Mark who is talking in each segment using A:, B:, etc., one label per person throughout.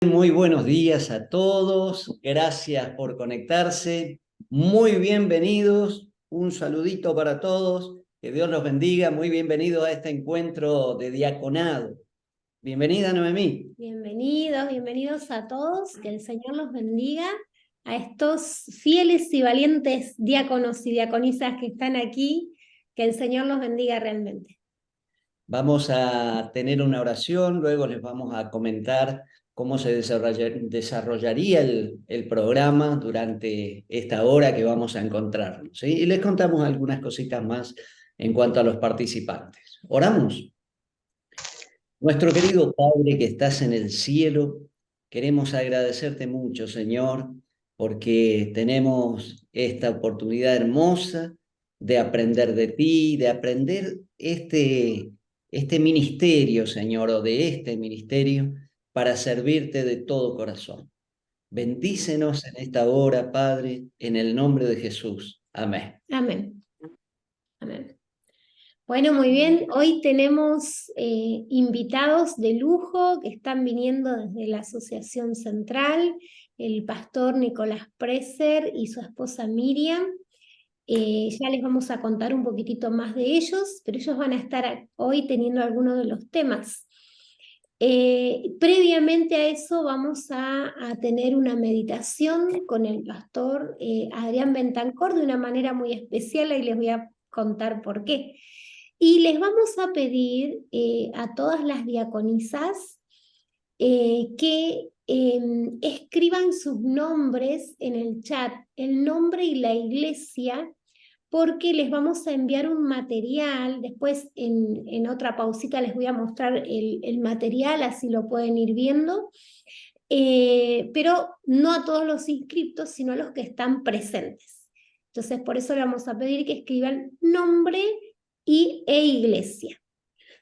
A: Muy buenos días a todos, gracias por conectarse, muy bienvenidos, un saludito para todos, que Dios los bendiga, muy bienvenidos a este encuentro de diaconado. Bienvenida, Noemí.
B: Bienvenidos a todos, que el Señor los bendiga, a estos fieles y valientes diáconos y diaconisas que están aquí, que el Señor los bendiga realmente.
A: Vamos a tener una oración, luego les vamos a comentar cómo se desarrollaría el programa durante esta hora que vamos a encontrarnos, ¿sí? Y les contamos algunas cositas más en cuanto a los participantes. ¿Oramos? Nuestro querido Padre que estás en el cielo, queremos agradecerte mucho, Señor, porque tenemos esta oportunidad hermosa de aprender de ti, de aprender este ministerio, Señor, o de este ministerio, para servirte de todo corazón. Bendícenos en esta hora, Padre, en el nombre de Jesús. Amén.
B: Amén. Amén. Bueno, muy bien. Hoy tenemos invitados de lujo que están viniendo desde la Asociación Central, el pastor Nicolás Preser y su esposa Miriam. Ya les vamos a contar un poquitito más de ellos, pero ellos van a estar hoy teniendo algunos de los temas. Previamente a eso vamos a tener una meditación con el pastor Adrián Bentancor de una manera muy especial, y les voy a contar por qué. Y les vamos a pedir a todas las diaconisas que escriban sus nombres en el chat, el nombre y la iglesia, porque les vamos a enviar un material. Después en otra pausita les voy a mostrar el material, así lo pueden ir viendo, pero no a todos los inscriptos, sino a los que están presentes. Entonces por eso le vamos a pedir que escriban nombre e iglesia.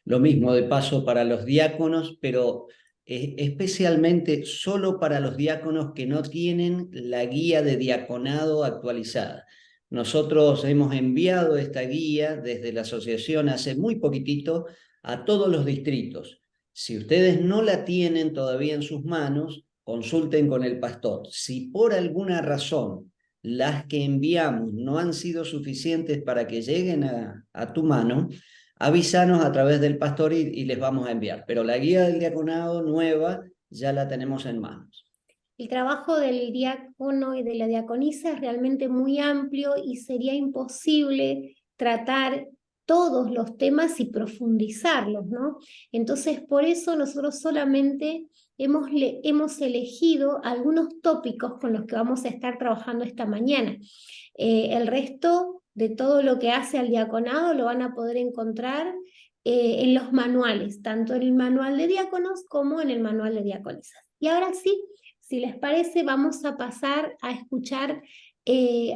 A: Lo mismo de paso para los diáconos, pero especialmente solo para los diáconos que no tienen la guía de diaconado actualizada. Nosotros hemos enviado esta guía desde la asociación hace muy poquitito a todos los distritos. Si ustedes no la tienen todavía en sus manos, consulten con el pastor. Si por alguna razón las que enviamos no han sido suficientes para que lleguen a tu mano, avísanos a través del pastor y les vamos a enviar. Pero la guía del diaconado nueva ya la tenemos en manos.
B: El trabajo del diácono y de la diaconisa es realmente muy amplio y sería imposible tratar todos los temas y profundizarlos, ¿no? Entonces, por eso nosotros solamente hemos elegido algunos tópicos con los que vamos a estar trabajando esta mañana. El resto de todo lo que hace al diaconado lo van a poder encontrar en los manuales, tanto en el manual de diáconos como en el manual de diaconisas. Y ahora sí, si les parece, vamos a pasar a escuchar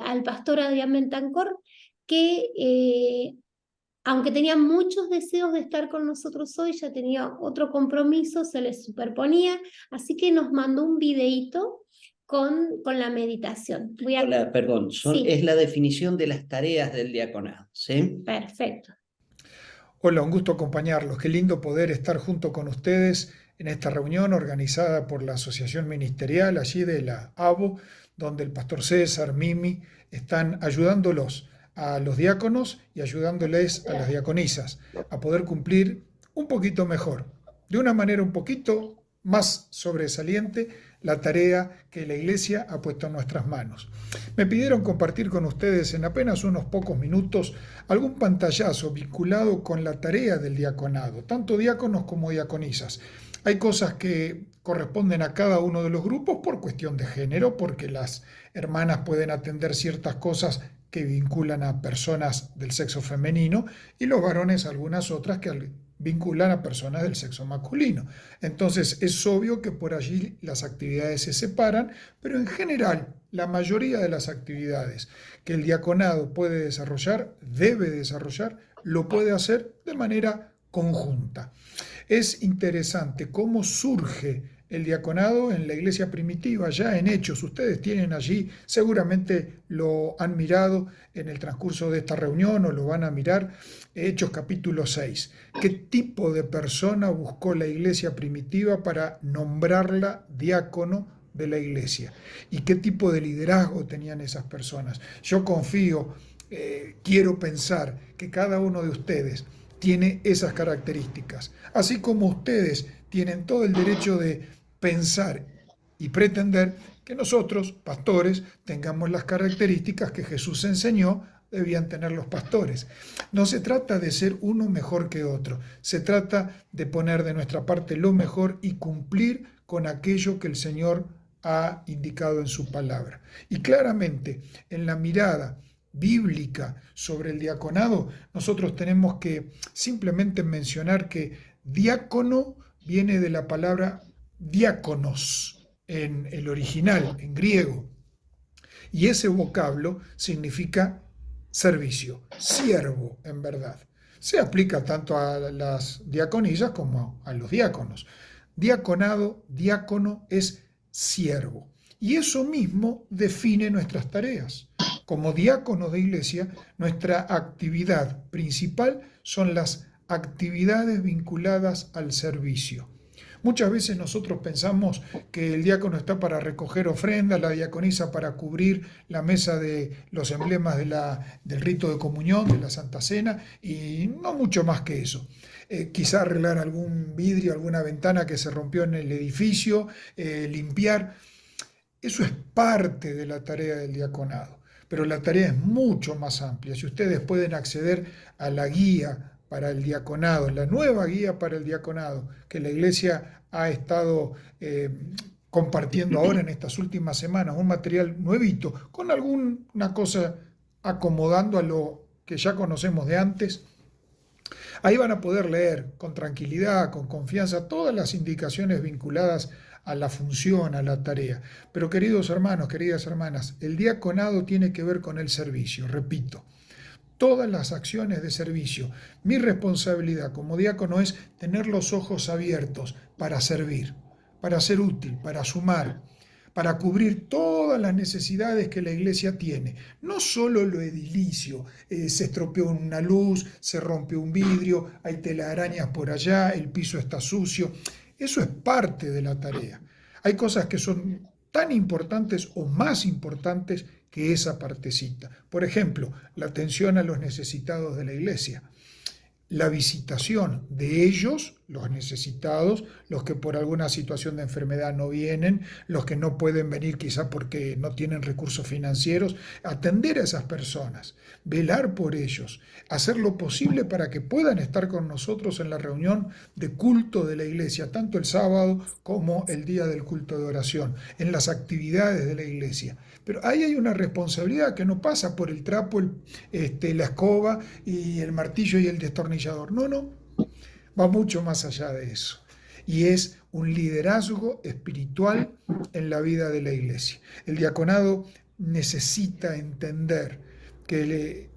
B: al pastor Adrián Bentancor, que aunque tenía muchos deseos de estar con nosotros hoy, ya tenía otro compromiso, se les superponía, así que nos mandó un videíto con la meditación.
A: Hola, perdón,
B: Sí,
A: es la definición de las tareas del diaconado, ¿sí?
B: perfecto.
C: Hola, un gusto acompañarlos. Qué lindo poder estar junto con ustedes en esta reunión organizada por la Asociación Ministerial allí de la ABO, donde el pastor César, Mimi, están ayudándolos a los diáconos y ayudándoles a las diaconisas a poder cumplir un poquito mejor, de una manera un poquito más sobresaliente, la tarea que la Iglesia ha puesto en nuestras manos. Me pidieron compartir con ustedes en apenas unos pocos minutos algún pantallazo vinculado con la tarea del diaconado, tanto diáconos como diaconisas. Hay cosas que corresponden a cada uno de los grupos por cuestión de género, porque las hermanas pueden atender ciertas cosas que vinculan a personas del sexo femenino y los varones algunas otras que vinculan a personas del sexo masculino. Entonces es obvio que por allí las actividades se separan, pero en general la mayoría de las actividades que el diaconado puede desarrollar, debe desarrollar, lo puede hacer de manera conjunta. Es interesante cómo surge el diaconado en la iglesia primitiva, ya en Hechos. Ustedes tienen allí, seguramente lo han mirado en el transcurso de esta reunión o lo van a mirar, Hechos capítulo 6. ¿Qué tipo de persona buscó la iglesia primitiva para nombrarla diácono de la iglesia? ¿Y qué tipo de liderazgo tenían esas personas? Yo confío, quiero pensar que cada uno de ustedes tiene esas características, así como ustedes tienen todo el derecho de pensar y pretender que nosotros, pastores, tengamos las características que Jesús enseñó debían tener los pastores. No se trata de ser uno mejor que otro, se trata de poner de nuestra parte lo mejor y cumplir con aquello que el Señor ha indicado en su palabra. Y claramente, en la mirada bíblica sobre el diaconado, nosotros tenemos que simplemente mencionar que diácono viene de la palabra diáconos en el original, en griego, y ese vocablo significa servicio, siervo en verdad. Se aplica tanto a las diaconisas como a los diáconos. Diaconado, diácono es siervo. Y eso mismo define nuestras tareas. Como diáconos de iglesia, nuestra actividad principal son las actividades vinculadas al servicio. Muchas veces nosotros pensamos que el diácono está para recoger ofrendas, la diaconisa para cubrir la mesa de los emblemas del rito de comunión, de la Santa Cena, y no mucho más que eso. Quizá arreglar algún vidrio, alguna ventana que se rompió en el edificio, limpiar. Eso es parte de la tarea del diaconado, pero la tarea es mucho más amplia. Si ustedes pueden acceder a la guía para el diaconado, la nueva guía para el diaconado que la iglesia ha estado compartiendo ahora en estas últimas semanas, un material nuevito, con alguna cosa acomodando a lo que ya conocemos de antes. Ahí van a poder leer con tranquilidad, con confianza, todas las indicaciones vinculadas a la función, a la tarea. Pero queridos hermanos, queridas hermanas, el diaconado tiene que ver con el servicio, repito. Todas las acciones de servicio. Mi responsabilidad como diácono es tener los ojos abiertos para servir, para ser útil, para sumar, para cubrir todas las necesidades que la iglesia tiene. No solo lo edilicio, se estropeó una luz, se rompió un vidrio, hay telarañas por allá, el piso está sucio. Eso es parte de la tarea. Hay cosas que son tan importantes o más importantes que esa partecita. Por ejemplo, la atención a los necesitados de la iglesia, la visitación de ellos, los necesitados, los que por alguna situación de enfermedad no vienen, los que no pueden venir quizá porque no tienen recursos financieros, atender a esas personas, velar por ellos, hacer lo posible para que puedan estar con nosotros en la reunión de culto de la iglesia, tanto el sábado como el día del culto de oración, en las actividades de la iglesia. Pero ahí hay una responsabilidad que no pasa por el trapo, la escoba y el martillo y el destornillador. No, va mucho más allá de eso. Y es un liderazgo espiritual en la vida de la iglesia. El diaconado necesita entender que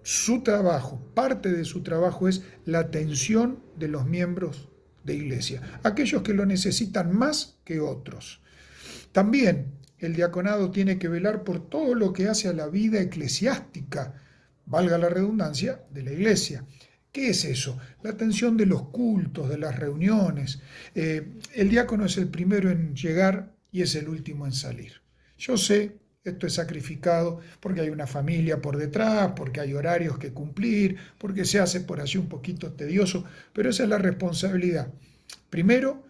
C: su trabajo, parte de su trabajo es la atención de los miembros de iglesia, aquellos que lo necesitan más que otros. También el diaconado tiene que velar por todo lo que hace a la vida eclesiástica, valga la redundancia, de la iglesia. ¿Qué es eso? La atención de los cultos, de las reuniones. El diácono es el primero en llegar y es el último en salir. Yo sé, esto es sacrificado porque hay una familia por detrás, porque hay horarios que cumplir, porque se hace por allí un poquito tedioso, pero esa es la responsabilidad. Primero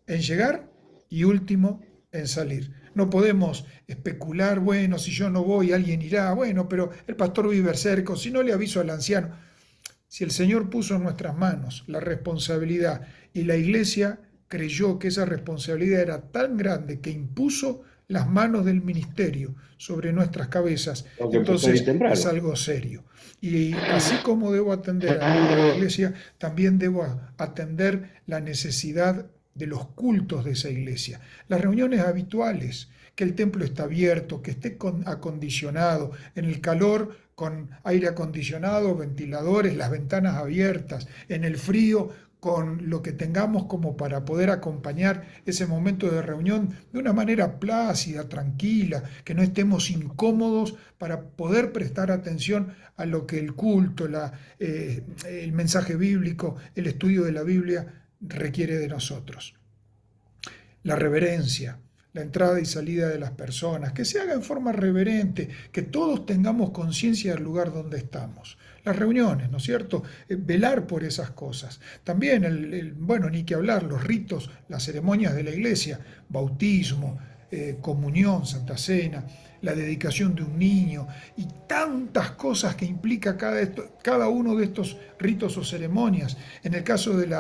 C: en llegar y último en salir. No podemos especular, bueno, si yo no voy, alguien irá, bueno, pero el pastor vive cerca, si no le aviso al anciano. Si el Señor puso en nuestras manos la responsabilidad y la iglesia creyó que esa responsabilidad era tan grande que impuso las manos del ministerio sobre nuestras cabezas, entonces es algo serio. Y así como debo atender a la iglesia, también debo atender la necesidad de los cultos de esa iglesia, las reuniones habituales, que el templo está abierto, que esté acondicionado, en el calor con aire acondicionado, ventiladores, las ventanas abiertas, en el frío con lo que tengamos como para poder acompañar ese momento de reunión de una manera plácida, tranquila, que no estemos incómodos para poder prestar atención a lo que el culto, el mensaje bíblico, el estudio de la Biblia requiere de nosotros. La reverencia, la entrada y salida de las personas, que se haga en forma reverente, que todos tengamos conciencia del lugar donde estamos. Las reuniones, ¿no es cierto? Velar por esas cosas. También, bueno, ni que hablar, los ritos, las ceremonias de la iglesia, bautismo, comunión, Santa Cena, la dedicación de un niño y tantas cosas que implica cada uno de estos ritos o ceremonias. En el caso del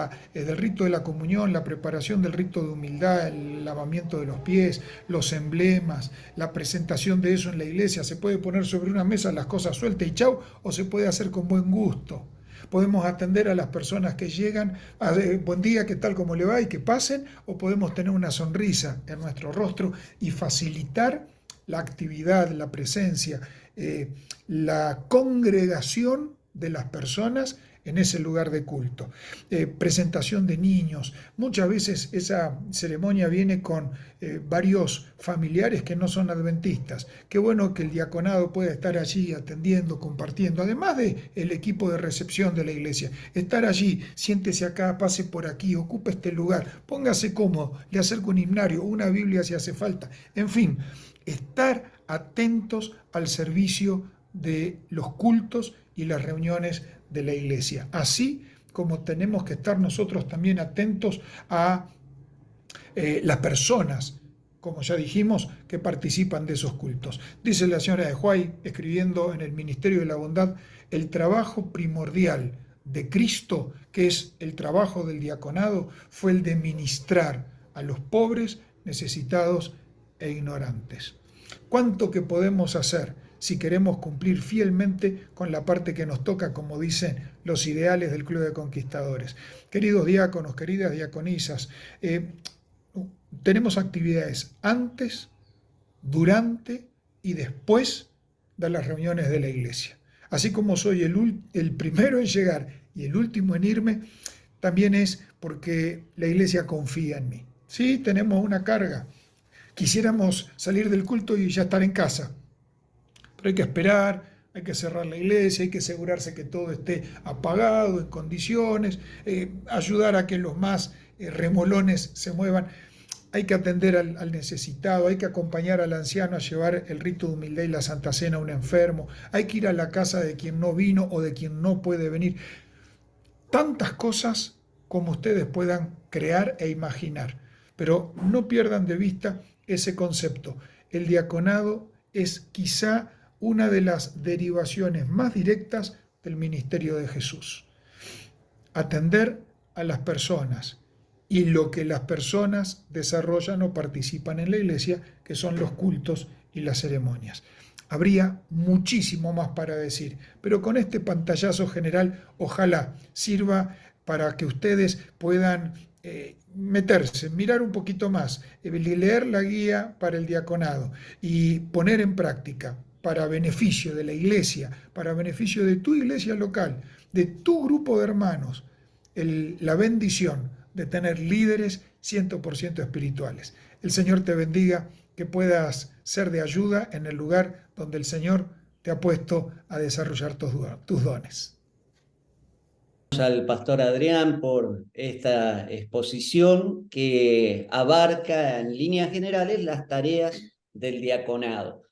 C: rito de la comunión, la preparación del rito de humildad, el lavamiento de los pies, los emblemas, la presentación de eso en la iglesia, se puede poner sobre una mesa las cosas sueltas y chau, o se puede hacer con buen gusto. Podemos atender a las personas que llegan, buen día, ¿qué tal, cómo le va? Y que pasen, o podemos tener una sonrisa en nuestro rostro y facilitar la actividad, la presencia, la congregación de las personas en ese lugar de culto. Presentación de niños. Muchas veces esa ceremonia viene con varios familiares que no son adventistas. Qué bueno que el diaconado pueda estar allí atendiendo, compartiendo, además del equipo de recepción de la iglesia. Estar allí, siéntese acá, pase por aquí, ocupe este lugar, póngase cómodo, le acerco un himnario, una Biblia si hace falta. En fin, estar atentos al servicio de los cultos y las reuniones de la iglesia, así como tenemos que estar nosotros también atentos a las personas, como ya dijimos, que participan de esos cultos. Dice la señora de Huay, escribiendo en el Ministerio de la Bondad, el trabajo primordial de Cristo, que es el trabajo del diaconado, fue el de ministrar a los pobres, necesitados e ignorantes. ¿Cuánto que podemos hacer si queremos cumplir fielmente con la parte que nos toca, como dicen los ideales del Club de Conquistadores? Queridos diáconos, queridas diaconisas, tenemos actividades antes, durante y después de las reuniones de la iglesia. Así como soy el primero en llegar y el último en irme, también es porque la iglesia confía en mí. Sí, tenemos una carga. Quisiéramos salir del culto y ya estar en casa, pero hay que esperar, hay que cerrar la iglesia, hay que asegurarse que todo esté apagado, en condiciones, ayudar a que los más remolones se muevan. Hay que atender al necesitado, hay que acompañar al anciano a llevar el rito de humildad y la Santa Cena a un enfermo, hay que ir a la casa de quien no vino o de quien no puede venir. Tantas cosas como ustedes puedan crear e imaginar, pero no pierdan de vista ese concepto. El diaconado es quizá una de las derivaciones más directas del ministerio de Jesús. Atender a las personas y lo que las personas desarrollan o participan en la iglesia, que son los cultos y las ceremonias. Habría muchísimo más para decir, pero con este pantallazo general ojalá sirva para que ustedes puedan meterse, mirar un poquito más, leer la guía para el diaconado y poner en práctica para beneficio de la iglesia, para beneficio de tu iglesia local, de tu grupo de hermanos, la bendición de tener líderes 100% espirituales. El Señor te bendiga, que puedas ser de ayuda en el lugar donde el Señor te ha puesto a desarrollar tus dones.
A: Al pastor Adrián por esta exposición que abarca en líneas generales las tareas del diaconado.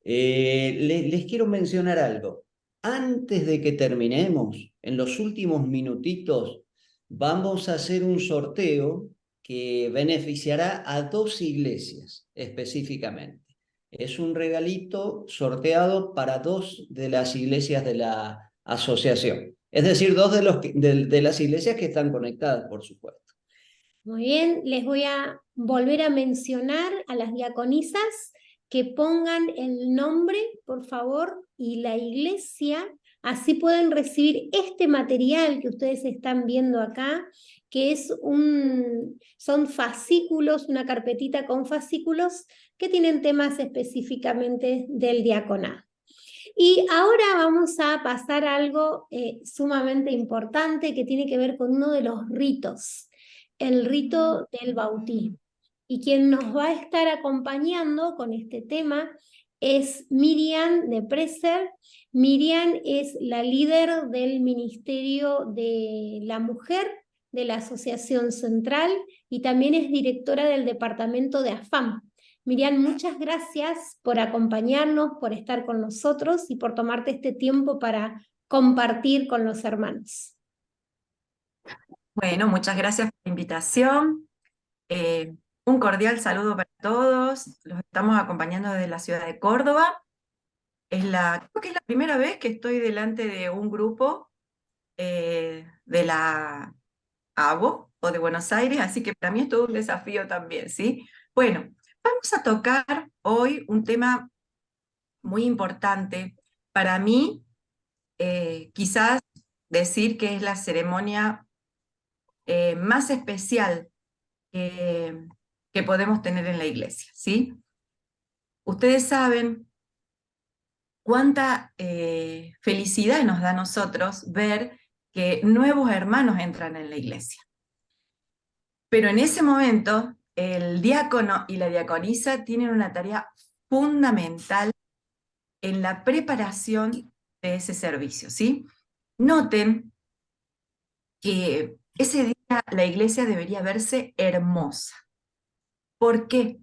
A: Les quiero mencionar algo. Antes de que terminemos, en los últimos minutitos, vamos a hacer un sorteo que beneficiará a 2 iglesias específicamente. Es un regalito sorteado para 2 de las iglesias de la asociación. Es decir, 2 de las iglesias que están conectadas, por supuesto.
B: Muy bien, les voy a volver a mencionar a las diaconisas que pongan el nombre, por favor, y la iglesia, así pueden recibir este material que ustedes están viendo acá, que son fascículos, una carpetita con fascículos que tienen temas específicamente del diaconado. Y ahora vamos a pasar a algo sumamente importante que tiene que ver con uno de los ritos, el rito del bautismo. Y quien nos va a estar acompañando con este tema es Miriam de Preser. Miriam es la líder del Ministerio de la Mujer de la Asociación Central y también es directora del departamento de AFAM. Miriam, muchas gracias por acompañarnos, por estar con nosotros y por tomarte este tiempo para compartir con los hermanos.
D: Bueno, muchas gracias por la invitación. Un cordial saludo para todos. Los estamos acompañando desde la ciudad de Córdoba. Creo que es la primera vez que estoy delante de un grupo de la ABO o de Buenos Aires, así que para mí es todo un desafío también, ¿sí? Bueno, vamos a tocar hoy un tema muy importante. Para mí, quizás decir que es la ceremonia más especial que podemos tener en la iglesia, ¿sí? Ustedes saben cuánta felicidad nos da a nosotros ver que nuevos hermanos entran en la iglesia. Pero en ese momento, el diácono y la diaconisa tienen una tarea fundamental en la preparación de ese servicio, ¿sí? Noten que ese día la iglesia debería verse hermosa. ¿Por qué?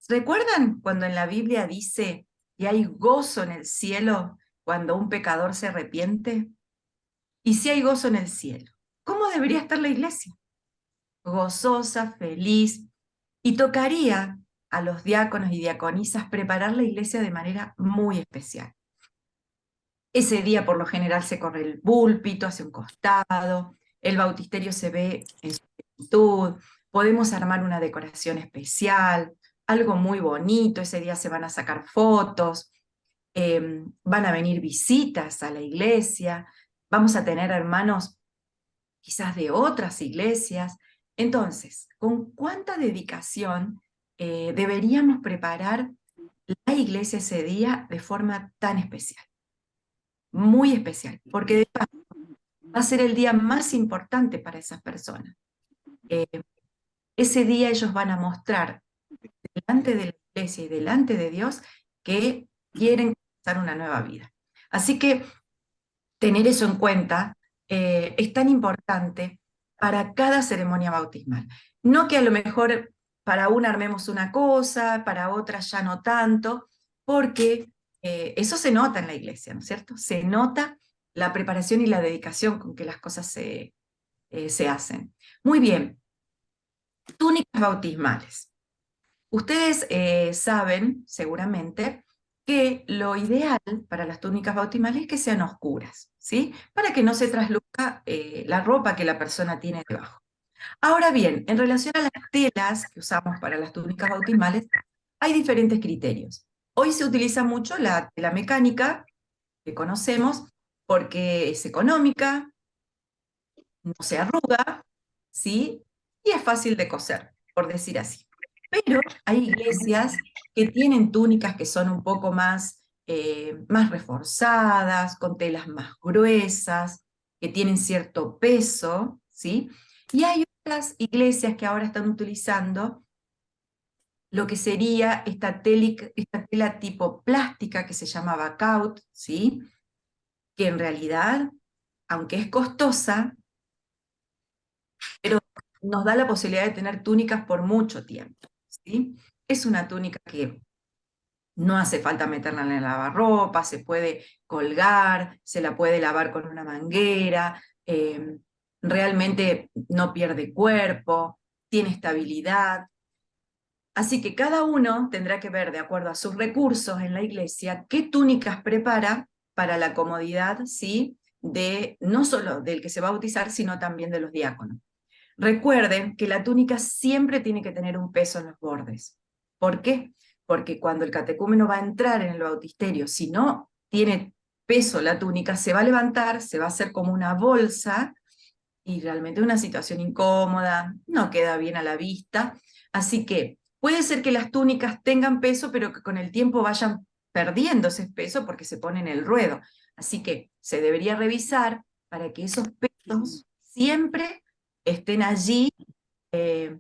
D: ¿Recuerdan cuando en la Biblia dice que hay gozo en el cielo cuando un pecador se arrepiente? Y si hay gozo en el cielo, ¿cómo debería estar la iglesia? Gozosa, feliz, y tocaría a los diáconos y diaconisas preparar la iglesia de manera muy especial. Ese día por lo general se corre el púlpito hacia un costado, el bautisterio se ve en su plenitud, podemos armar una decoración especial, algo muy bonito, ese día se van a sacar fotos, van a venir visitas a la iglesia, vamos a tener hermanos quizás de otras iglesias. Entonces, ¿con cuánta dedicación deberíamos preparar la iglesia ese día de forma tan especial? Muy especial, porque de paso va a ser el día más importante para esas personas. Ese día ellos van a mostrar delante de la iglesia y delante de Dios que quieren comenzar una nueva vida. Así que tener eso en cuenta es tan importante para cada ceremonia bautismal. No que a lo mejor para una armemos una cosa, para otra ya no tanto, porque eso se nota en la iglesia, ¿no es cierto? Se nota la preparación y la dedicación con que las cosas se hacen. Muy bien, túnicas bautismales. Ustedes saben, seguramente, que lo ideal para las túnicas bautismales es que sean oscuras, ¿sí? Para que no se trasluzca la ropa que la persona tiene debajo. Ahora bien, en relación a las telas que usamos para las túnicas bautismales, hay diferentes criterios. Hoy se utiliza mucho la tela mecánica, que conocemos, porque es económica, no se arruga, ¿sí? Y es fácil de coser, por decir así. Pero hay iglesias que tienen túnicas que son un poco más reforzadas, con telas más gruesas, que tienen cierto peso, ¿sí? Y hay otras iglesias que ahora están utilizando lo que sería esta tela tipo plástica que se llama bacaut, ¿sí? Que en realidad, aunque es costosa, pero nos da la posibilidad de tener túnicas por mucho tiempo, ¿sí? Es una túnica que no hace falta meterla en el lavarropa, se puede colgar, se la puede lavar con una manguera, realmente no pierde cuerpo, tiene estabilidad. Así que cada uno tendrá que ver, de acuerdo a sus recursos en la iglesia, qué túnicas prepara para la comodidad, ¿sí? No solo del que se va a bautizar, sino también de los diáconos. Recuerden que la túnica siempre tiene que tener un peso en los bordes. ¿Por qué? Porque cuando el catecúmeno va a entrar en el bautisterio, si no tiene peso la túnica, se va a levantar, se va a hacer como una bolsa, y realmente es una situación incómoda, no queda bien a la vista. Así que puede ser que las túnicas tengan peso, pero que con el tiempo vayan perdiendo ese peso porque se pone en el ruedo. Así que se debería revisar para que esos pesos siempre estén allí eh,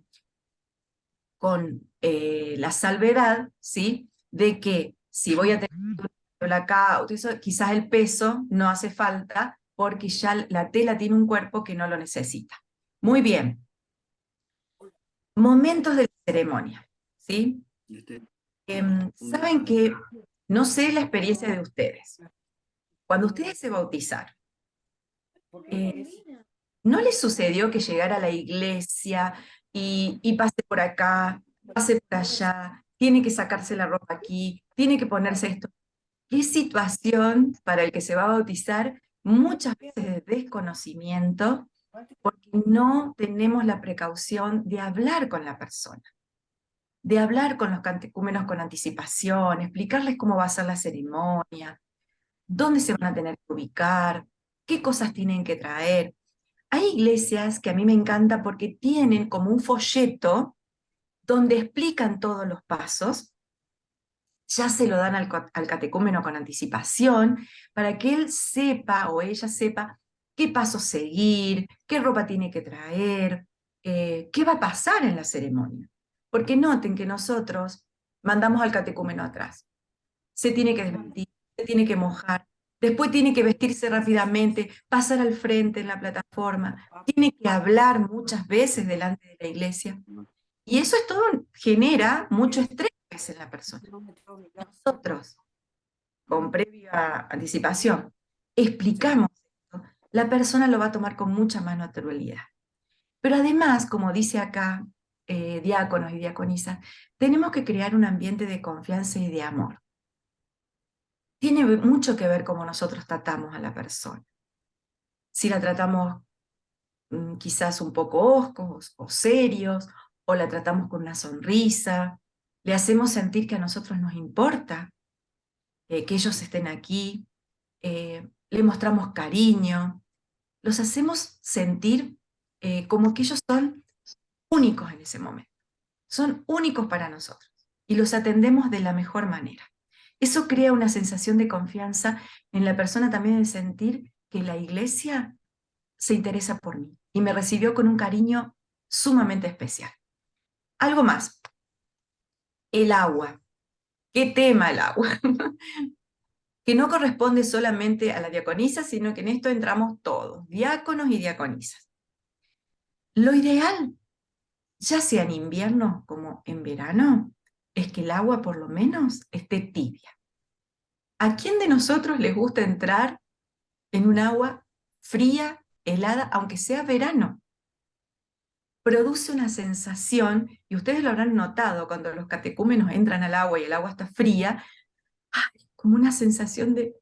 D: con la salvedad, ¿sí? De que si voy a tener acá, eso, quizás el peso no hace falta porque ya la tela tiene un cuerpo que no lo necesita. Muy bien. Momentos de la ceremonia, ¿sí? Saben que, no sé la experiencia de ustedes, cuando ustedes se bautizaron, eh, ¿no les sucedió que llegara a la iglesia y pase por acá, pase por allá, tiene que sacarse la ropa aquí, tiene que ponerse esto? ¿Qué situación para el que se va a bautizar? Muchas veces de desconocimiento, porque no tenemos la precaución de hablar con la persona, de hablar con los catecúmenos con anticipación, explicarles cómo va a ser la ceremonia, dónde se van a tener que ubicar, qué cosas tienen que traer. Hay iglesias que a mí me encanta porque tienen como un folleto donde explican todos los pasos, ya se lo dan al catecúmeno con anticipación, para que él sepa o ella sepa qué pasos seguir, qué ropa tiene que traer, qué va a pasar en la ceremonia. Porque noten que nosotros mandamos al catecúmeno atrás. Se tiene que desvestir, se tiene que mojar, después tiene que vestirse rápidamente, pasar al frente en la plataforma, tiene que hablar muchas veces delante de la iglesia. Y eso es todo, genera mucho estrés en la persona. Nosotros, con previa anticipación, explicamos esto, la persona lo va a tomar con mucha más naturalidad. Pero además, como dice acá, diáconos y diaconisas, tenemos que crear un ambiente de confianza y de amor. Tiene mucho que ver cómo nosotros tratamos a la persona. Si la tratamos quizás un poco hoscos o serios, o la tratamos con una sonrisa, le hacemos sentir que a nosotros nos importa que ellos estén aquí, le mostramos cariño, los hacemos sentir como que ellos son únicos en ese momento, son únicos para nosotros y los atendemos de la mejor manera. Eso crea una sensación de confianza en la persona también de sentir que la iglesia se interesa por mí y me recibió con un cariño sumamente especial. Algo más, el agua. ¿Qué tema el agua? Que no corresponde solamente a la diaconisa, sino que en esto entramos todos, diáconos y diaconisas. Lo ideal, ya sea en invierno como en verano, es que el agua por lo menos esté tibia. ¿A quién de nosotros les gusta entrar en un agua fría, helada, aunque sea verano? Produce una sensación, y ustedes lo habrán notado cuando los catecúmenos entran al agua y el agua está fría, como una sensación de,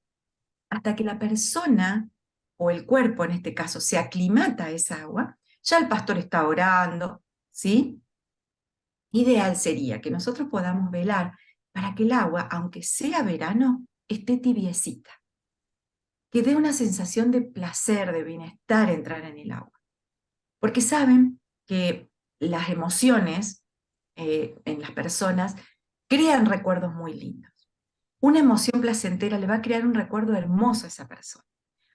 D: hasta que la persona, o el cuerpo en este caso, se aclimata a esa agua, ya el pastor está orando, ¿sí? Ideal sería que nosotros podamos velar para que el agua, aunque sea verano, esté tibiecita, que dé una sensación de placer, de bienestar entrar en el agua. Porque saben que las emociones en las personas crean recuerdos muy lindos. Una emoción placentera le va a crear un recuerdo hermoso a esa persona.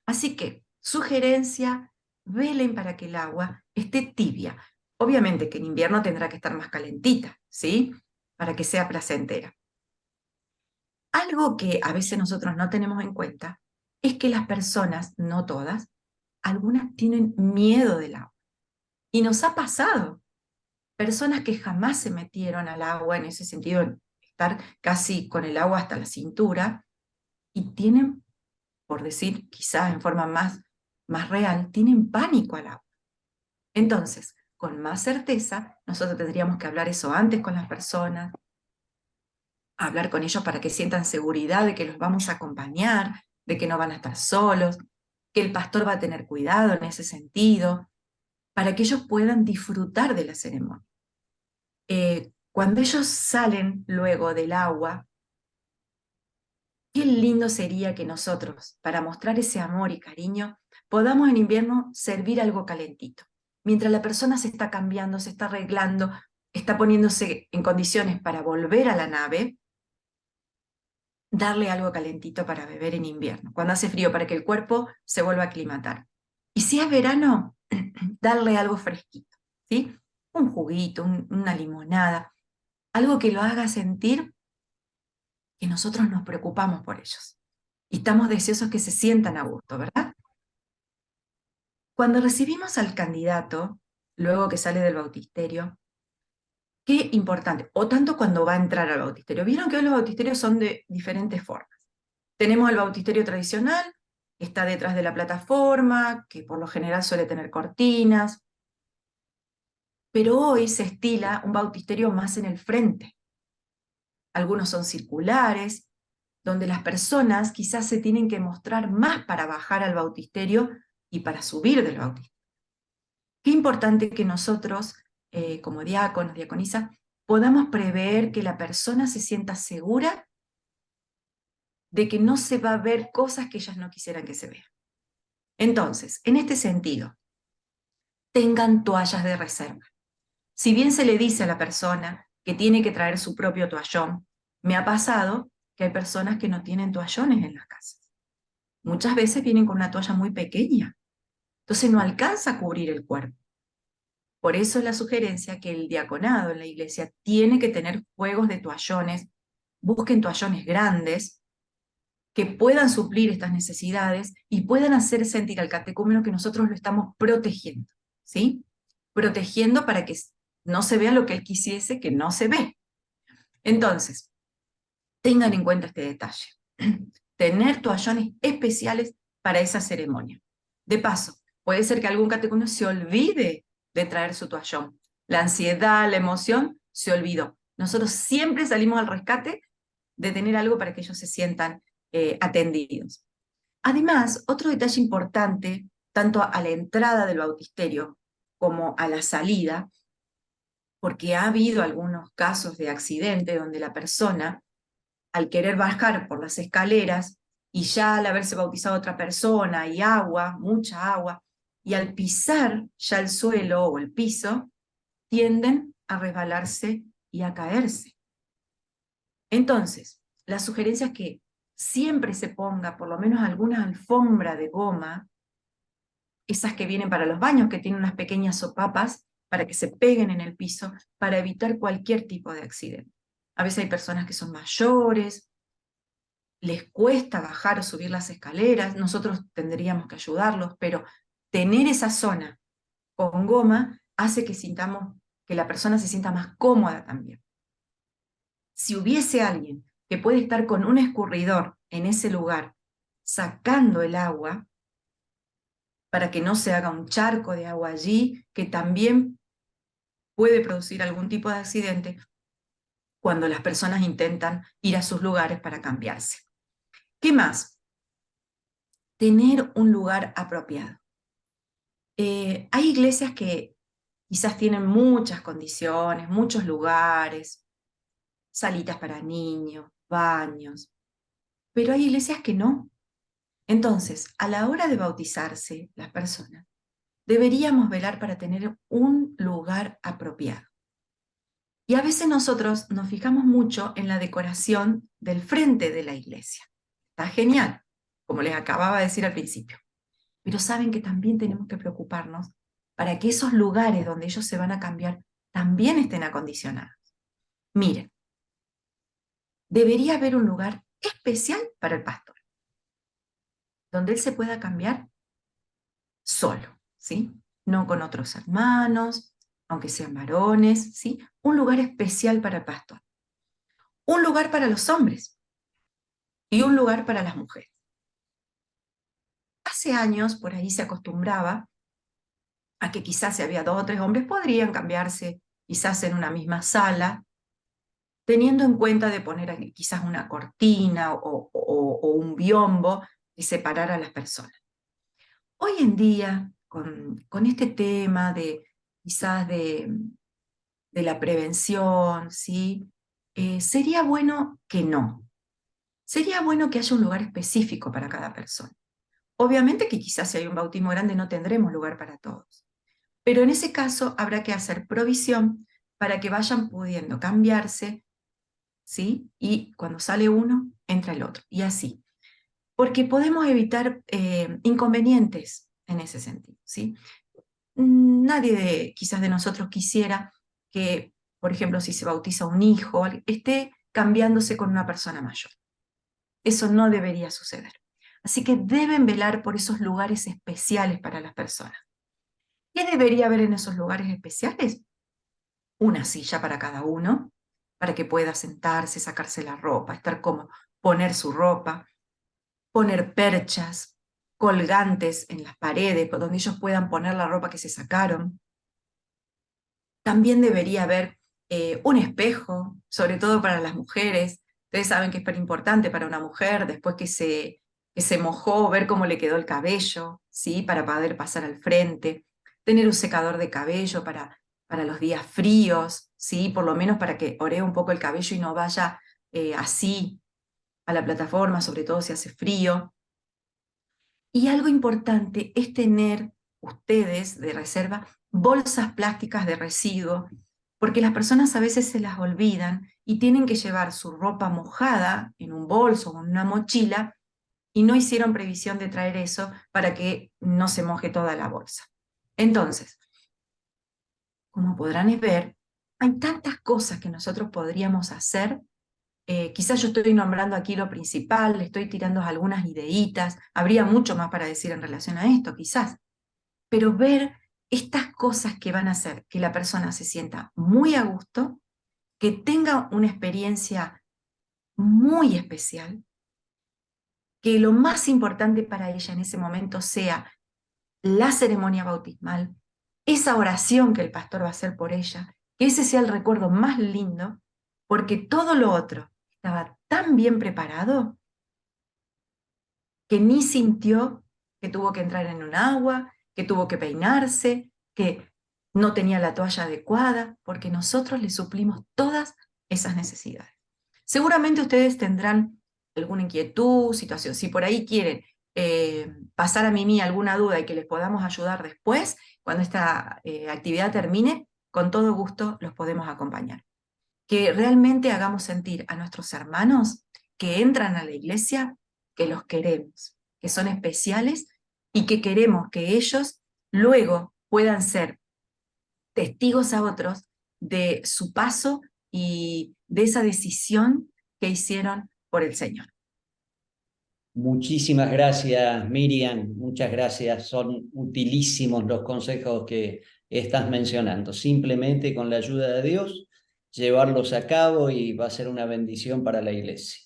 D: Así que, sugerencia, velen para que el agua esté tibia. Obviamente que en invierno tendrá que estar más calentita, ¿sí? Para que sea placentera. Algo que a veces nosotros no tenemos en cuenta es que las personas, no todas, algunas tienen miedo del agua. Y nos ha pasado. Personas que jamás se metieron al agua, en ese sentido, estar casi con el agua hasta la cintura, y tienen, por decir quizás en forma más real, tienen pánico al agua. Entonces, con más certeza, nosotros tendríamos que hablar eso antes con las personas, hablar con ellos para que sientan seguridad de que los vamos a acompañar, de que no van a estar solos, que el pastor va a tener cuidado en ese sentido, para que ellos puedan disfrutar de la ceremonia. Cuando ellos salen luego del agua, qué lindo sería que nosotros, para mostrar ese amor y cariño, podamos en invierno servir algo calentito. Mientras la persona se está cambiando, se está arreglando, está poniéndose en condiciones para volver a la nave, darle algo calentito para beber en invierno, cuando hace frío, para que el cuerpo se vuelva a aclimatar. Y si es verano, darle algo fresquito, ¿sí? Un juguito, una limonada, algo que lo haga sentir que nosotros nos preocupamos por ellos. Y estamos deseosos que se sientan a gusto, ¿verdad? Cuando recibimos al candidato, luego que sale del bautisterio, qué importante, o tanto cuando va a entrar al bautisterio. Vieron que hoy los bautisterios son de diferentes formas. Tenemos el bautisterio tradicional, que está detrás de la plataforma, que por lo general suele tener cortinas, pero hoy se estila un bautisterio más en el frente. Algunos son circulares, donde las personas quizás se tienen que mostrar más para bajar al bautisterio y para subir del bautisterio. Qué importante que nosotros, como diáconos, diaconisa, podamos prever que la persona se sienta segura de que no se va a ver cosas que ellas no quisieran que se vean. Entonces, en este sentido, tengan toallas de reserva. Si bien se le dice a la persona que tiene que traer su propio toallón, me ha pasado que hay personas que no tienen toallones en las casas. Muchas veces vienen con una toalla muy pequeña, entonces no alcanza a cubrir el cuerpo. Por eso es la sugerencia que el diaconado en la iglesia tiene que tener juegos de toallones, busquen toallones grandes, que puedan suplir estas necesidades y puedan hacer sentir al catecúmeno que nosotros lo estamos protegiendo, ¿sí? Protegiendo para que no se vea lo que él quisiese que no se ve. Entonces, tengan en cuenta este detalle. Tener toallones especiales para esa ceremonia. De paso, puede ser que algún catecúmeno se olvide de traer su toallón. La ansiedad, la emoción, se olvidó. Nosotros siempre salimos al rescate de tener algo para que ellos se sientan atendidos. Además, otro detalle importante, tanto a la entrada del bautisterio como a la salida, porque ha habido algunos casos de accidente donde la persona, al querer bajar por las escaleras, y ya al haberse bautizado otra persona, y agua, mucha agua, y al pisar ya el suelo o el piso, tienden a resbalarse y a caerse. Entonces, la sugerencia es que siempre se ponga por lo menos alguna alfombra de goma, esas que vienen para los baños, que tienen unas pequeñas sopapas, para que se peguen en el piso, para evitar cualquier tipo de accidente. A veces hay personas que son mayores, les cuesta bajar o subir las escaleras, nosotros tendríamos que ayudarlos, pero tener esa zona con goma hace que sintamos que la persona se sienta más cómoda también. Si hubiese alguien que puede estar con un escurridor en ese lugar, sacando el agua, para que no se haga un charco de agua allí, que también puede producir algún tipo de accidente cuando las personas intentan ir a sus lugares para cambiarse. ¿Qué más? Tener un lugar apropiado. Hay iglesias que quizás tienen muchas condiciones, muchos lugares, salitas para niños, baños, pero hay iglesias que no. Entonces, a la hora de bautizarse las personas, deberíamos velar para tener un lugar apropiado. Y a veces nosotros nos fijamos mucho en la decoración del frente de la iglesia. Está genial, como les acababa de decir al principio. Pero saben que también tenemos que preocuparnos para que esos lugares donde ellos se van a cambiar también estén acondicionados. Miren, debería haber un lugar especial para el pastor, donde él se pueda cambiar solo, ¿sí? No con otros hermanos, aunque sean varones, ¿sí? Un lugar especial para el pastor. Un lugar para los hombres y un lugar para las mujeres. Hace años por ahí se acostumbraba a que quizás si había 2 o 3 hombres podrían cambiarse quizás en una misma sala, teniendo en cuenta de poner aquí quizás una cortina o un biombo que separara a las personas. Hoy en día, con este tema de quizás de la prevención, ¿sí? Sería bueno que no. Sería bueno que haya un lugar específico para cada persona. Obviamente que quizás si hay un bautismo grande no tendremos lugar para todos. Pero en ese caso habrá que hacer provisión para que vayan pudiendo cambiarse, ¿sí? Y cuando sale uno, entra el otro, y así. Porque podemos evitar inconvenientes en ese sentido, ¿sí? Nadie quizás de nosotros quisiera que, por ejemplo, si se bautiza un hijo, esté cambiándose con una persona mayor. Eso no debería suceder. Así que deben velar por esos lugares especiales para las personas. ¿Qué debería haber en esos lugares especiales? Una silla para cada uno, para que pueda sentarse, sacarse la ropa, estar cómodo, poner su ropa, poner perchas, colgantes en las paredes, donde ellos puedan poner la ropa que se sacaron. También debería haber un espejo, sobre todo para las mujeres. Ustedes saben que es súper importante para una mujer, después que se mojó, ver cómo le quedó el cabello, ¿sí? Para poder pasar al frente. Tener un secador de cabello para los días fríos, ¿sí? Por lo menos para que oree un poco el cabello y no vaya así a la plataforma, sobre todo si hace frío. Y algo importante es tener ustedes de reserva bolsas plásticas de residuo, porque las personas a veces se las olvidan y tienen que llevar su ropa mojada en un bolso o en una mochila y no hicieron previsión de traer eso para que no se moje toda la bolsa. Entonces, como podrán ver, hay tantas cosas que nosotros podríamos hacer. Quizás yo estoy nombrando aquí lo principal, le estoy tirando algunas ideitas, habría mucho más para decir en relación a esto, quizás, pero ver estas cosas que van a hacer que la persona se sienta muy a gusto, que tenga una experiencia muy especial, que lo más importante para ella en ese momento sea la ceremonia bautismal, esa oración que el pastor va a hacer por ella, que ese sea el recuerdo más lindo, porque todo lo otro estaba tan bien preparado que ni sintió que tuvo que entrar en un agua, que tuvo que peinarse, que no tenía la toalla adecuada, porque nosotros le suplimos todas esas necesidades. Seguramente ustedes tendrán alguna inquietud, situación. Si por ahí quieren pasar a Mimi alguna duda y que les podamos ayudar después, cuando esta actividad termine, con todo gusto los podemos acompañar. Que realmente hagamos sentir a nuestros hermanos que entran a la iglesia que los queremos, que son especiales y que queremos que ellos luego puedan ser testigos a otros de su paso y de esa decisión que hicieron por el Señor.
A: Muchísimas gracias, Miriam. Muchas gracias. Son utilísimos los consejos que estás mencionando. Simplemente con la ayuda de Dios, llevarlos a cabo y va a ser una bendición para la iglesia.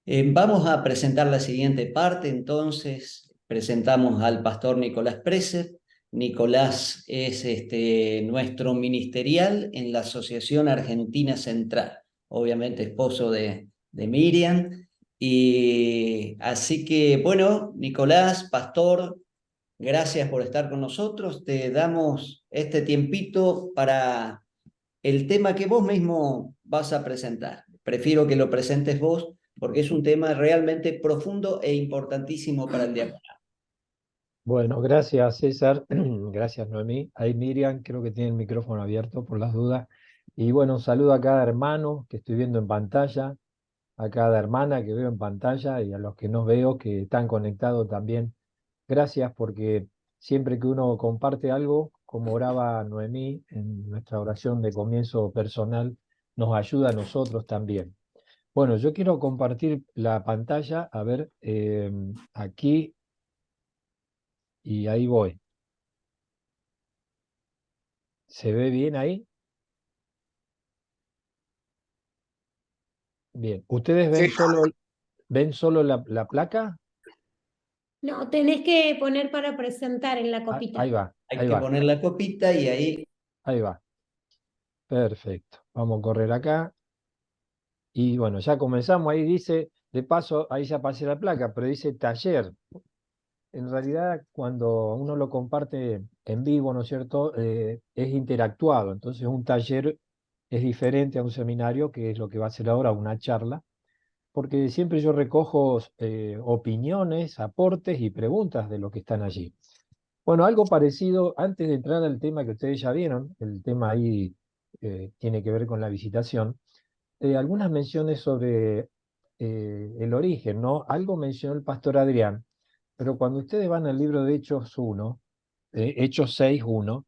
A: Vamos a presentar la siguiente parte, entonces. Presentamos al pastor Nicolás Preser. Nicolás es nuestro ministerial en la Asociación Argentina Central, obviamente esposo de Miriam. Y así que, bueno, Nicolás, pastor, gracias por estar con nosotros. Te damos este tiempito para el tema que vos mismo vas a presentar. Prefiero que lo presentes vos porque es un tema realmente profundo e importantísimo para el diaconado.
E: Bueno, gracias César, gracias Noemí. Ahí Miriam creo que tiene el micrófono abierto por las dudas. Y bueno, un saludo a cada hermano que estoy viendo en pantalla, a cada hermana que veo en pantalla y a los que no veo que están conectados también. Gracias porque siempre que uno comparte algo, como oraba Noemí en nuestra oración de comienzo personal, nos ayuda a nosotros también. Bueno, yo quiero compartir la pantalla, a ver, aquí y ahí voy. ¿Se ve bien ahí? Bien. ¿Ustedes ven solo la placa?
B: No, tenés que poner para presentar en la copita.
E: Ahí va,
A: Hay
E: ahí
A: que
E: va,
A: poner la copita y ahí
E: ahí va. Perfecto. Vamos a correr acá. Y bueno, ya comenzamos. Ahí dice, de paso, ahí ya pasé la placa, pero dice taller. En realidad, cuando uno lo comparte en vivo, ¿no es cierto? Es interactuado. Entonces, un taller es diferente a un seminario, que es lo que va a ser ahora una charla, porque siempre yo recojo opiniones, aportes y preguntas de los que están allí. Bueno, algo parecido, antes de entrar al tema que ustedes ya vieron, el tema ahí tiene que ver con la visitación, algunas menciones sobre el origen, ¿no? Algo mencionó el pastor Adrián, pero cuando ustedes van al libro de Hechos 1, Hechos 6:1,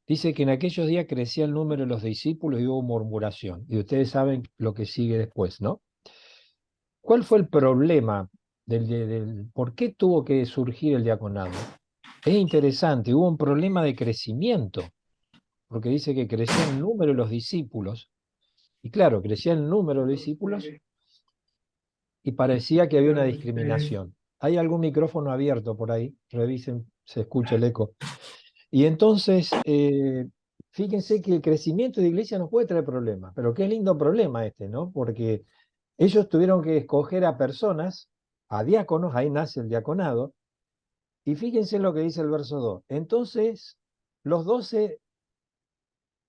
E: dice que en aquellos días crecía el número de los discípulos y hubo murmuración. Y ustedes saben lo que sigue después, ¿no? ¿Cuál fue el problema por qué tuvo que surgir el diaconado? Es interesante, hubo un problema de crecimiento, porque dice que crecía el número de los discípulos, y claro, crecía el número de los discípulos y parecía que había una discriminación. ¿Hay algún micrófono abierto por ahí? Revisen, se escucha el eco. Y entonces, fíjense que el crecimiento de iglesia nos puede traer problemas, pero qué lindo problema este, ¿no? Porque ellos tuvieron que escoger a personas, a diáconos, ahí nace el diaconado, y fíjense lo que dice el verso 2. Entonces, los 12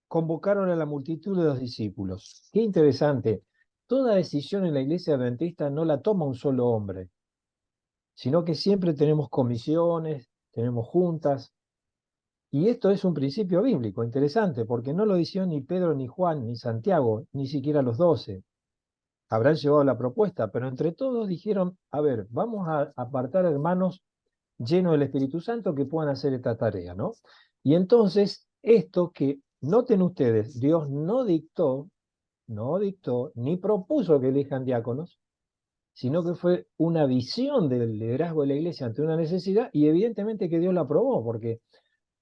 E: convocaron a la multitud de los discípulos. Qué interesante. Toda decisión en la iglesia adventista no la toma un solo hombre, sino que siempre tenemos comisiones, tenemos juntas, y esto es un principio bíblico interesante, porque no lo hicieron ni Pedro, ni Juan, ni Santiago, ni siquiera los 12. Habrán llevado la propuesta, pero entre todos dijeron, a ver, vamos a apartar hermanos llenos del Espíritu Santo que puedan hacer esta tarea, ¿no? Y entonces, esto que noten ustedes, Dios no dictó, ni propuso que elijan diáconos, sino que fue una visión del liderazgo de la iglesia ante una necesidad, y evidentemente que Dios la aprobó, porque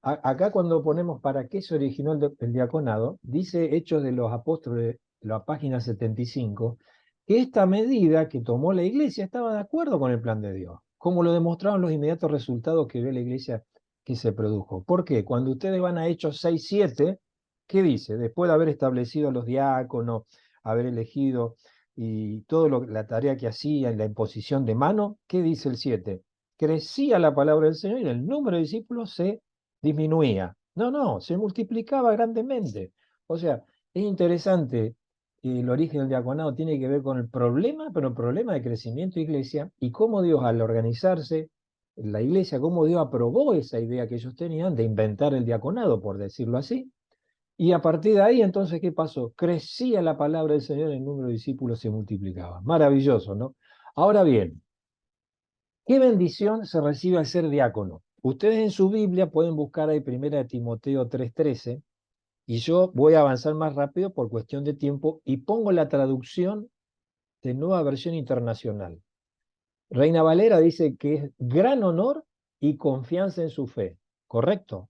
E: acá cuando ponemos para qué se originó el diaconado, dice Hechos de los Apóstoles, la página 75, que esta medida que tomó la iglesia estaba de acuerdo con el plan de Dios, como lo demostraron los inmediatos resultados que ve la iglesia que se produjo. ¿Por qué? Cuando ustedes van a Hechos 6:7, ¿qué dice? Después de haber establecido los diáconos, haber elegido y toda la tarea que hacían, la imposición de mano, ¿qué dice el 7? Crecía la palabra del Señor y el número de discípulos se disminuía. No, se multiplicaba grandemente. O sea, es interesante, el origen del diaconado tiene que ver con el problema, pero el problema de crecimiento de iglesia, y cómo Dios al organizarse la iglesia, cómo Dios aprobó esa idea que ellos tenían de inventar el diaconado, por decirlo así. Y a partir de ahí, entonces, ¿qué pasó? Crecía la palabra del Señor, el número de discípulos se multiplicaba. Maravilloso, ¿no? Ahora bien, ¿qué bendición se recibe al ser diácono? Ustedes en su Biblia pueden buscar ahí 1 Timoteo 3:13, y yo voy a avanzar más rápido por cuestión de tiempo y pongo la traducción de Nueva Versión Internacional. Reina Valera dice que es gran honor y confianza en su fe, ¿correcto?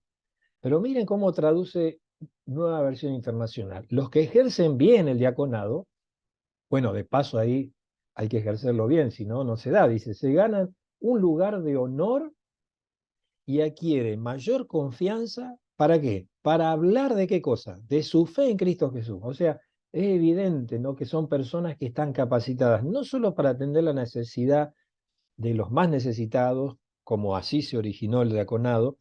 E: Pero miren cómo traduce Nueva Versión Internacional. Los que ejercen bien el diaconado, bueno, de paso ahí hay que ejercerlo bien, si no, no se da. Dice, se ganan un lugar de honor y adquiere mayor confianza. ¿Para qué? Para hablar de qué cosa, de su fe en Cristo Jesús. O sea, es evidente, ¿no?, que son personas que están capacitadas no solo para atender la necesidad de los más necesitados, como así se originó el diaconado,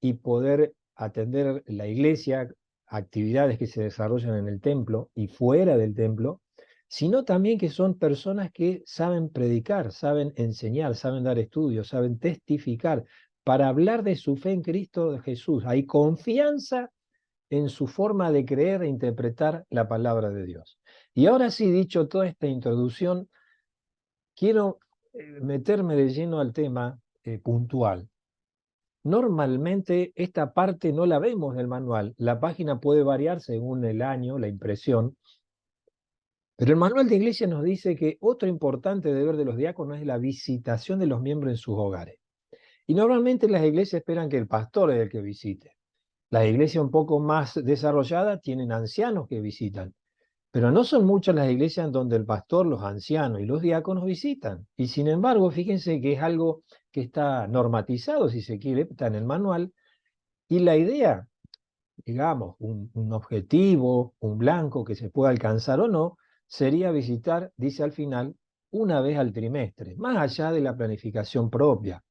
E: y poder atender la iglesia, actividades que se desarrollan en el templo y fuera del templo, sino también que son personas que saben predicar, saben enseñar, saben dar estudios, saben testificar, para hablar de su fe en Cristo Jesús. Hay confianza en su forma de creer e interpretar la palabra de Dios. Y ahora sí, dicho toda esta introducción, quiero meterme de lleno al tema puntual. Normalmente esta parte no la vemos del manual. La página puede variar según el año, la impresión, pero el manual de iglesia nos dice que otro importante deber de los diáconos es la visitación de los miembros en sus hogares. Y normalmente las iglesias esperan que el pastor es el que visite. Las iglesias un poco más desarrolladas tienen ancianos que visitan, pero no son muchas las iglesias en donde el pastor, los ancianos y los diáconos visitan. Y sin embargo, fíjense que es algo que está normatizado, si se quiere, está en el manual, y la idea, digamos, un objetivo, un blanco que se pueda alcanzar o no, sería visitar, dice al final, una vez al trimestre, más allá de la planificación propia.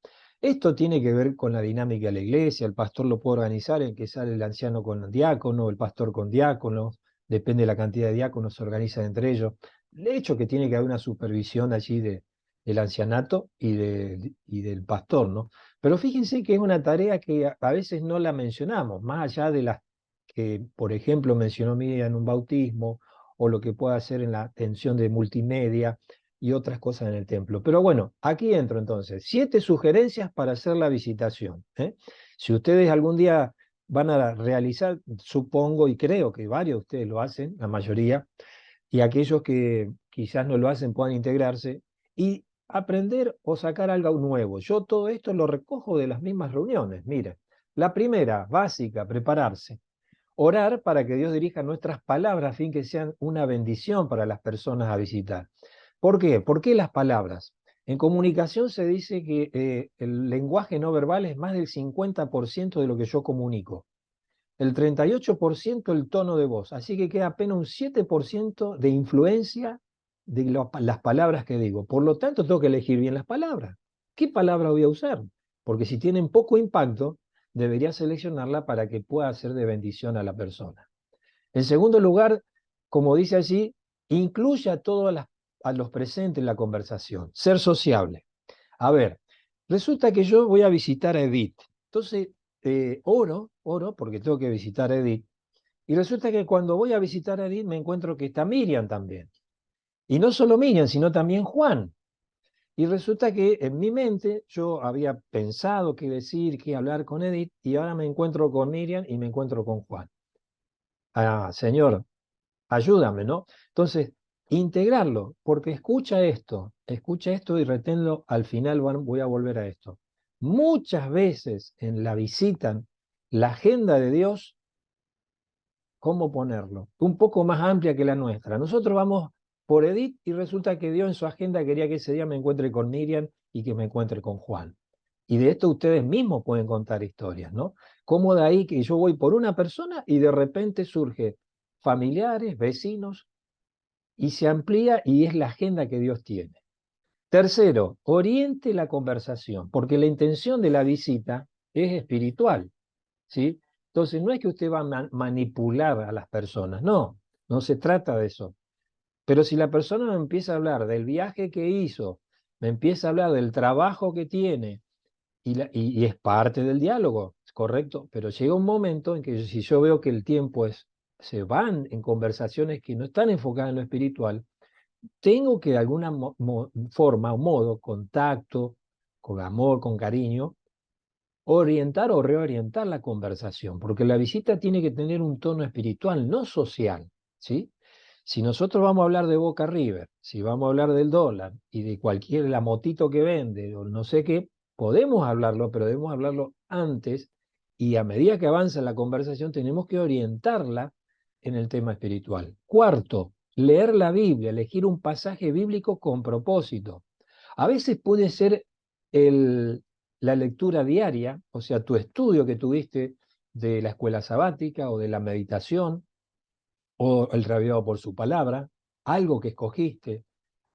E: Esto tiene que ver con la dinámica de la iglesia. El pastor lo puede organizar en que sale el anciano con el diácono, el pastor con diáconos, depende de la cantidad de diáconos, se organizan entre ellos. De hecho, que tiene que haber una supervisión allí del ancianato y del pastor, ¿no? Pero fíjense que es una tarea que a veces no la mencionamos, más allá de las que, por ejemplo, mencionó Miriam en un bautismo, o lo que pueda hacer en la atención de multimedia, y otras cosas en el templo. Pero bueno, aquí entro entonces. 7 sugerencias para hacer la visitación, ¿eh? Si ustedes algún día van a realizar, supongo y creo que varios de ustedes lo hacen, la mayoría, y aquellos que quizás no lo hacen puedan integrarse y aprender o sacar algo nuevo. Yo todo esto lo recojo de las mismas reuniones. Mire, la primera, básica, prepararse. Orar para que Dios dirija nuestras palabras a fin que sean una bendición para las personas a visitar. ¿Por qué? ¿Por qué las palabras? En comunicación se dice que el lenguaje no verbal es más del 50% de lo que yo comunico. El 38% el tono de voz. Así que queda apenas un 7% de influencia de las palabras que digo. Por lo tanto, tengo que elegir bien las palabras. ¿Qué palabra voy a usar? Porque si tienen poco impacto, debería seleccionarla para que pueda ser de bendición a la persona. En segundo lugar, como dice allí, incluye a todos a los presentes en la conversación. Ser sociable. A ver, resulta que yo voy a visitar a Edith. Entonces, oro porque tengo que visitar a Edith. Y resulta que cuando voy a visitar a Edith me encuentro que está Miriam también. Y no solo Miriam, sino también Juan. Y resulta que en mi mente yo había pensado qué decir, qué hablar con Edith, y ahora me encuentro con Miriam y me encuentro con Juan. Ah, Señor, ayúdame, ¿no? Entonces, integrarlo, porque escucha esto y reténlo, al final voy a volver a esto. Muchas veces en la visita, la agenda de Dios, ¿cómo ponerlo? Un poco más amplia que la nuestra. Nosotros vamos por Edith y resulta que Dios en su agenda quería que ese día me encuentre con Miriam y que me encuentre con Juan. Y de esto ustedes mismos pueden contar historias, ¿no? Cómo de ahí que yo voy por una persona y de repente surge familiares, vecinos, y se amplía y es la agenda que Dios tiene. Tercero, oriente la conversación, porque la intención de la visita es espiritual, ¿sí? Entonces no es que usted va a manipular a las personas, no, no se trata de eso. Pero si la persona me empieza a hablar del viaje que hizo, me empieza a hablar del trabajo que tiene, y es parte del diálogo, correcto, pero llega un momento en que si yo veo que el tiempo se van en conversaciones que no están enfocadas en lo espiritual, tengo que de alguna forma o modo, contacto, con amor, con cariño, orientar o reorientar la conversación, porque la visita tiene que tener un tono espiritual, no social, ¿sí? Si nosotros vamos a hablar de Boca River, si vamos a hablar del dólar y de la motito que vende o no sé qué, podemos hablarlo, pero debemos hablarlo antes y a medida que avanza la conversación tenemos que orientarla en el tema espiritual. Cuarto, leer la Biblia, elegir un pasaje bíblico con propósito. A veces puede ser la lectura diaria, o sea, tu estudio que tuviste de la escuela sabática o de la meditación, o el rabiado por su palabra, algo que escogiste,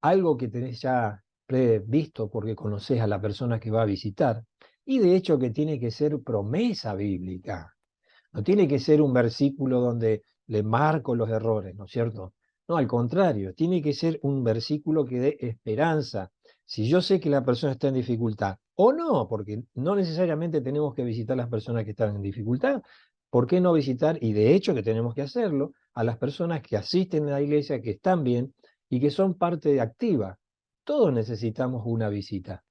E: algo que tenés ya previsto porque conoces a la persona que va a visitar, y de hecho que tiene que ser promesa bíblica, no tiene que ser un versículo donde le marco los errores, ¿no es cierto? No, al contrario, tiene que ser un versículo que dé esperanza. Si yo sé que la persona está en dificultad, o no, porque no necesariamente tenemos que visitar a las personas que están en dificultad, ¿por qué no visitar? Y de hecho que tenemos que hacerlo a las personas que asisten a la iglesia, que están bien y que son parte activa. Todos necesitamos una visita.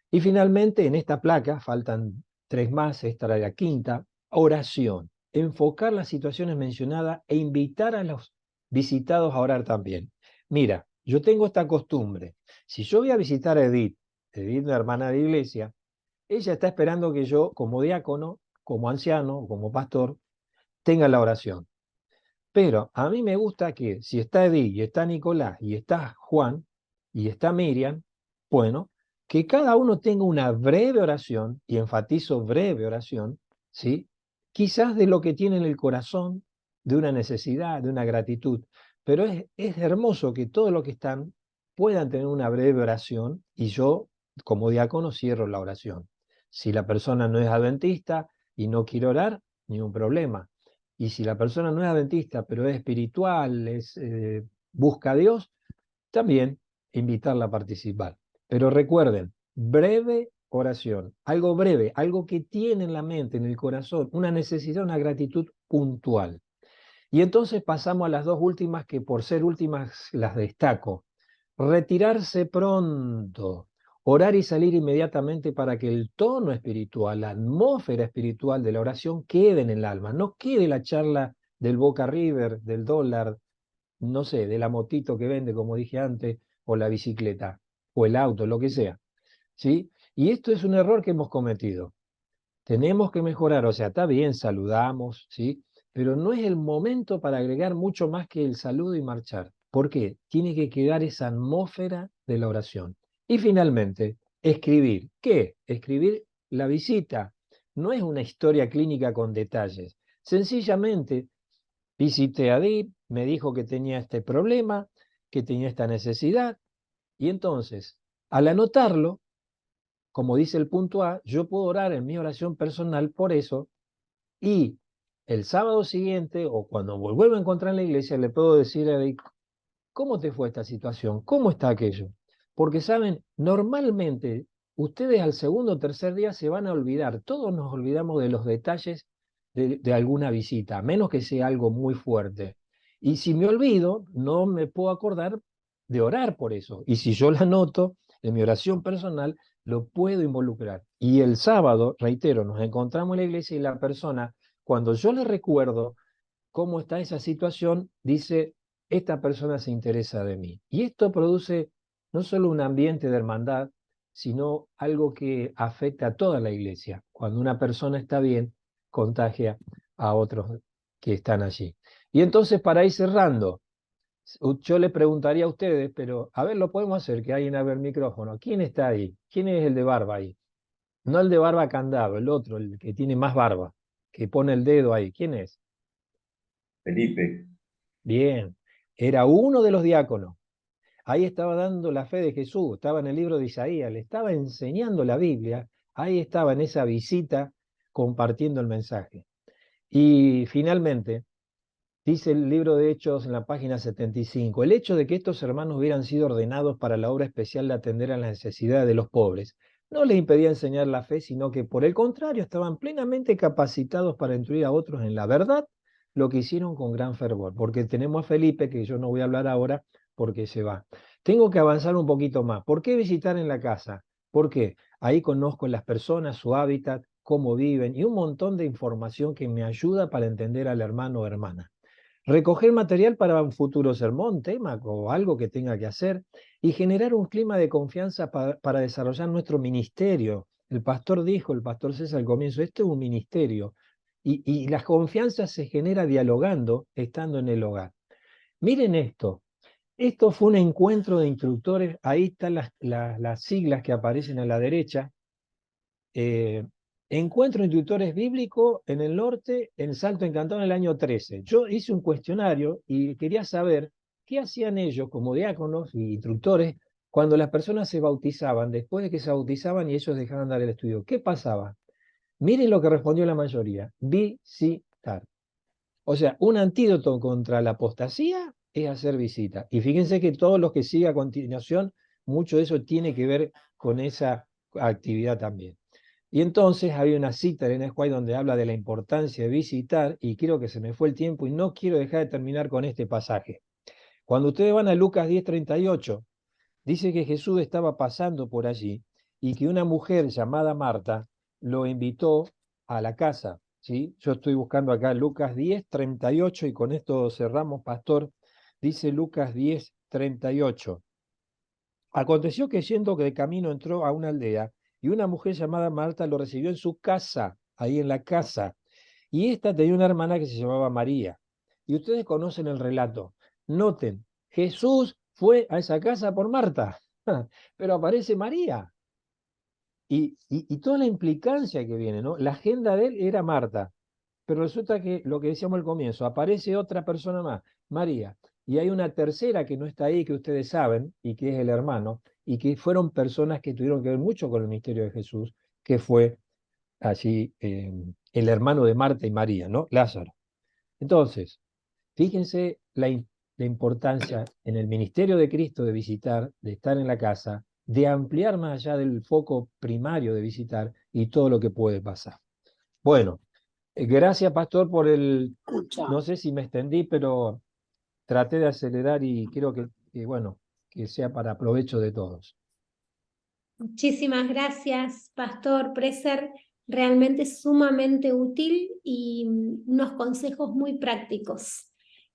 E: Y finalmente, en esta placa, faltan 3 más, esta era la quinta, oración. Enfocar las situaciones mencionadas e invitar a los visitados a orar también. Mira, yo tengo esta costumbre. Si yo voy a visitar a Edith, una hermana de iglesia, ella está esperando que yo, como diácono, como anciano, como pastor, tenga la oración. Pero a mí me gusta que si está Edith y está Nicolás y está Juan y está Miriam, bueno, que cada uno tenga una breve oración, y enfatizo breve oración, ¿sí? Quizás de lo que tiene en el corazón, de una necesidad, de una gratitud, pero es hermoso que todos los que están puedan tener una breve oración y yo, como diácono, cierro la oración. Si la persona no es adventista y no quiere orar, ni un problema. Y si la persona no es adventista, pero es espiritual, busca a Dios, también invitarla a participar. Pero recuerden, breve oración, algo breve, algo que tiene en la mente, en el corazón, una necesidad, una gratitud puntual. Y entonces pasamos a las 2 últimas, que por ser últimas las destaco. retirarse pronto, orar y salir inmediatamente para que el tono espiritual, la atmósfera espiritual de la oración quede en el alma, no quede la charla del Boca River, del dólar, no sé, de la motito que vende, como dije antes, o la bicicleta, o el auto, lo que sea, ¿sí? Y esto es un error que hemos cometido. Tenemos que mejorar, o sea, está bien, saludamos, ¿sí? Pero no es el momento para agregar mucho más que el saludo y marchar. ¿Por qué? Tiene que quedar esa atmósfera de la oración. Y finalmente, escribir. ¿Qué? Escribir la visita. No es una historia clínica con detalles. Sencillamente, visité a Dip, me dijo que tenía este problema, que tenía esta necesidad, y entonces, al anotarlo, como dice el punto A, yo puedo orar en mi oración personal por eso, y el sábado siguiente, o cuando vuelvo a encontrar en la iglesia, le puedo decir a Eric, ¿cómo te fue esta situación? ¿Cómo está aquello? Porque, saben, normalmente ustedes al segundo o tercer día se van a olvidar, todos nos olvidamos de los detalles de alguna visita, a menos que sea algo muy fuerte. Y si me olvido, no me puedo acordar de orar por eso. Y si yo la anoto en mi oración personal, lo puedo involucrar. Y el sábado, reitero, nos encontramos en la iglesia y la persona, cuando yo le recuerdo cómo está esa situación, dice, esta persona se interesa de mí. Y esto produce no solo un ambiente de hermandad, sino algo que afecta a toda la iglesia. Cuando una persona está bien, contagia a otros que están allí. Y entonces, para ir cerrando, yo le preguntaría a ustedes, pero a ver, lo podemos hacer, que alguien abra el micrófono. ¿Quién está ahí? ¿Quién es el de barba ahí? No el de barba candado, el otro, el que tiene más barba, que pone el dedo ahí. ¿Quién es?
F: Felipe,
E: Bien, era uno de los diáconos. Ahí estaba dando la fe de Jesús, estaba en el libro de Isaías, le estaba enseñando la Biblia, ahí estaba en esa visita compartiendo el mensaje. Y finalmente, dice el libro de Hechos en la página 75, el hecho de que estos hermanos hubieran sido ordenados para la obra especial de atender a las necesidades de los pobres, no les impedía enseñar la fe, sino que por el contrario estaban plenamente capacitados para instruir a otros en la verdad, lo que hicieron con gran fervor, porque tenemos a Felipe, que yo no voy a hablar ahora porque se va. Tengo que avanzar un poquito más. ¿Por qué visitar en la casa? Porque ahí conozco las personas, su hábitat, cómo viven y un montón de información que me ayuda para entender al hermano o hermana. Recoger material para un futuro sermón, tema o algo que tenga que hacer y generar un clima de confianza para desarrollar nuestro ministerio. El pastor dijo, el pastor César al comienzo, esto es un ministerio y la confianza se genera dialogando, estando en el hogar. Miren esto fue un encuentro de instructores, ahí están las siglas que aparecen a la derecha. Encuentro de Instructores Bíblicos en el norte, en Salto Encantado en el año 13. Yo hice un cuestionario y quería saber qué hacían ellos como diáconos y instructores cuando las personas se bautizaban, después de que se bautizaban y ellos dejaban dar el estudio. ¿Qué pasaba? Miren lo que respondió la mayoría, visitar. O sea, un antídoto contra la apostasía es hacer visita. Y fíjense que todos los que sigue a continuación, mucho de eso tiene que ver con esa actividad también. Y entonces hay una cita de Ellen White donde habla de la importancia de visitar, y creo que se me fue el tiempo y no quiero dejar de terminar con este pasaje. Cuando ustedes van a Lucas 10:38, dice que Jesús estaba pasando por allí y que una mujer llamada Marta lo invitó a la casa. ¿Sí? Yo estoy buscando acá Lucas 10:38 y con esto cerramos, pastor. Dice Lucas 10:38. Aconteció que yendo de camino entró a una aldea y una mujer llamada Marta lo recibió en su casa, ahí en la casa. Y esta tenía una hermana que se llamaba María. Y ustedes conocen el relato. Noten, Jesús fue a esa casa por Marta, pero aparece María. Y toda la implicancia que viene, ¿no? La agenda de él era Marta, pero resulta que lo que decíamos al comienzo, aparece otra persona más, María, y hay una tercera que no está ahí, que ustedes saben, y que es el hermano, y que fueron personas que tuvieron que ver mucho con el misterio de Jesús, que fue allí el hermano de Marta y María, ¿no? Lázaro. Entonces, fíjense la importancia en el ministerio de Cristo de visitar, de estar en la casa, de ampliar más allá del foco primario de visitar y todo lo que puede pasar. Bueno, gracias, pastor, por el... No sé si me extendí, pero traté de acelerar y creo que bueno, que sea para provecho de todos.
B: Muchísimas gracias, Pastor Preser. Realmente sumamente útil y unos consejos muy prácticos.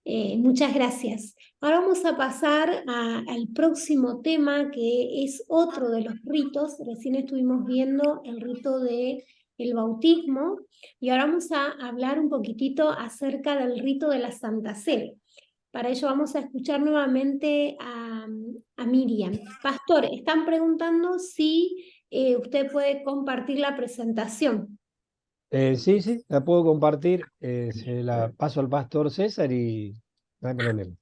B: Muchas gracias. Ahora vamos a pasar al próximo tema, que es otro de los ritos. Recién estuvimos viendo el rito del bautismo y ahora vamos a hablar un poquitito acerca del rito de la Santa Cena. Para ello vamos a escuchar nuevamente a Miriam. Pastor, están preguntando si usted puede compartir la presentación.
E: Sí, sí, la puedo compartir. Se la paso al pastor César y no hay problema.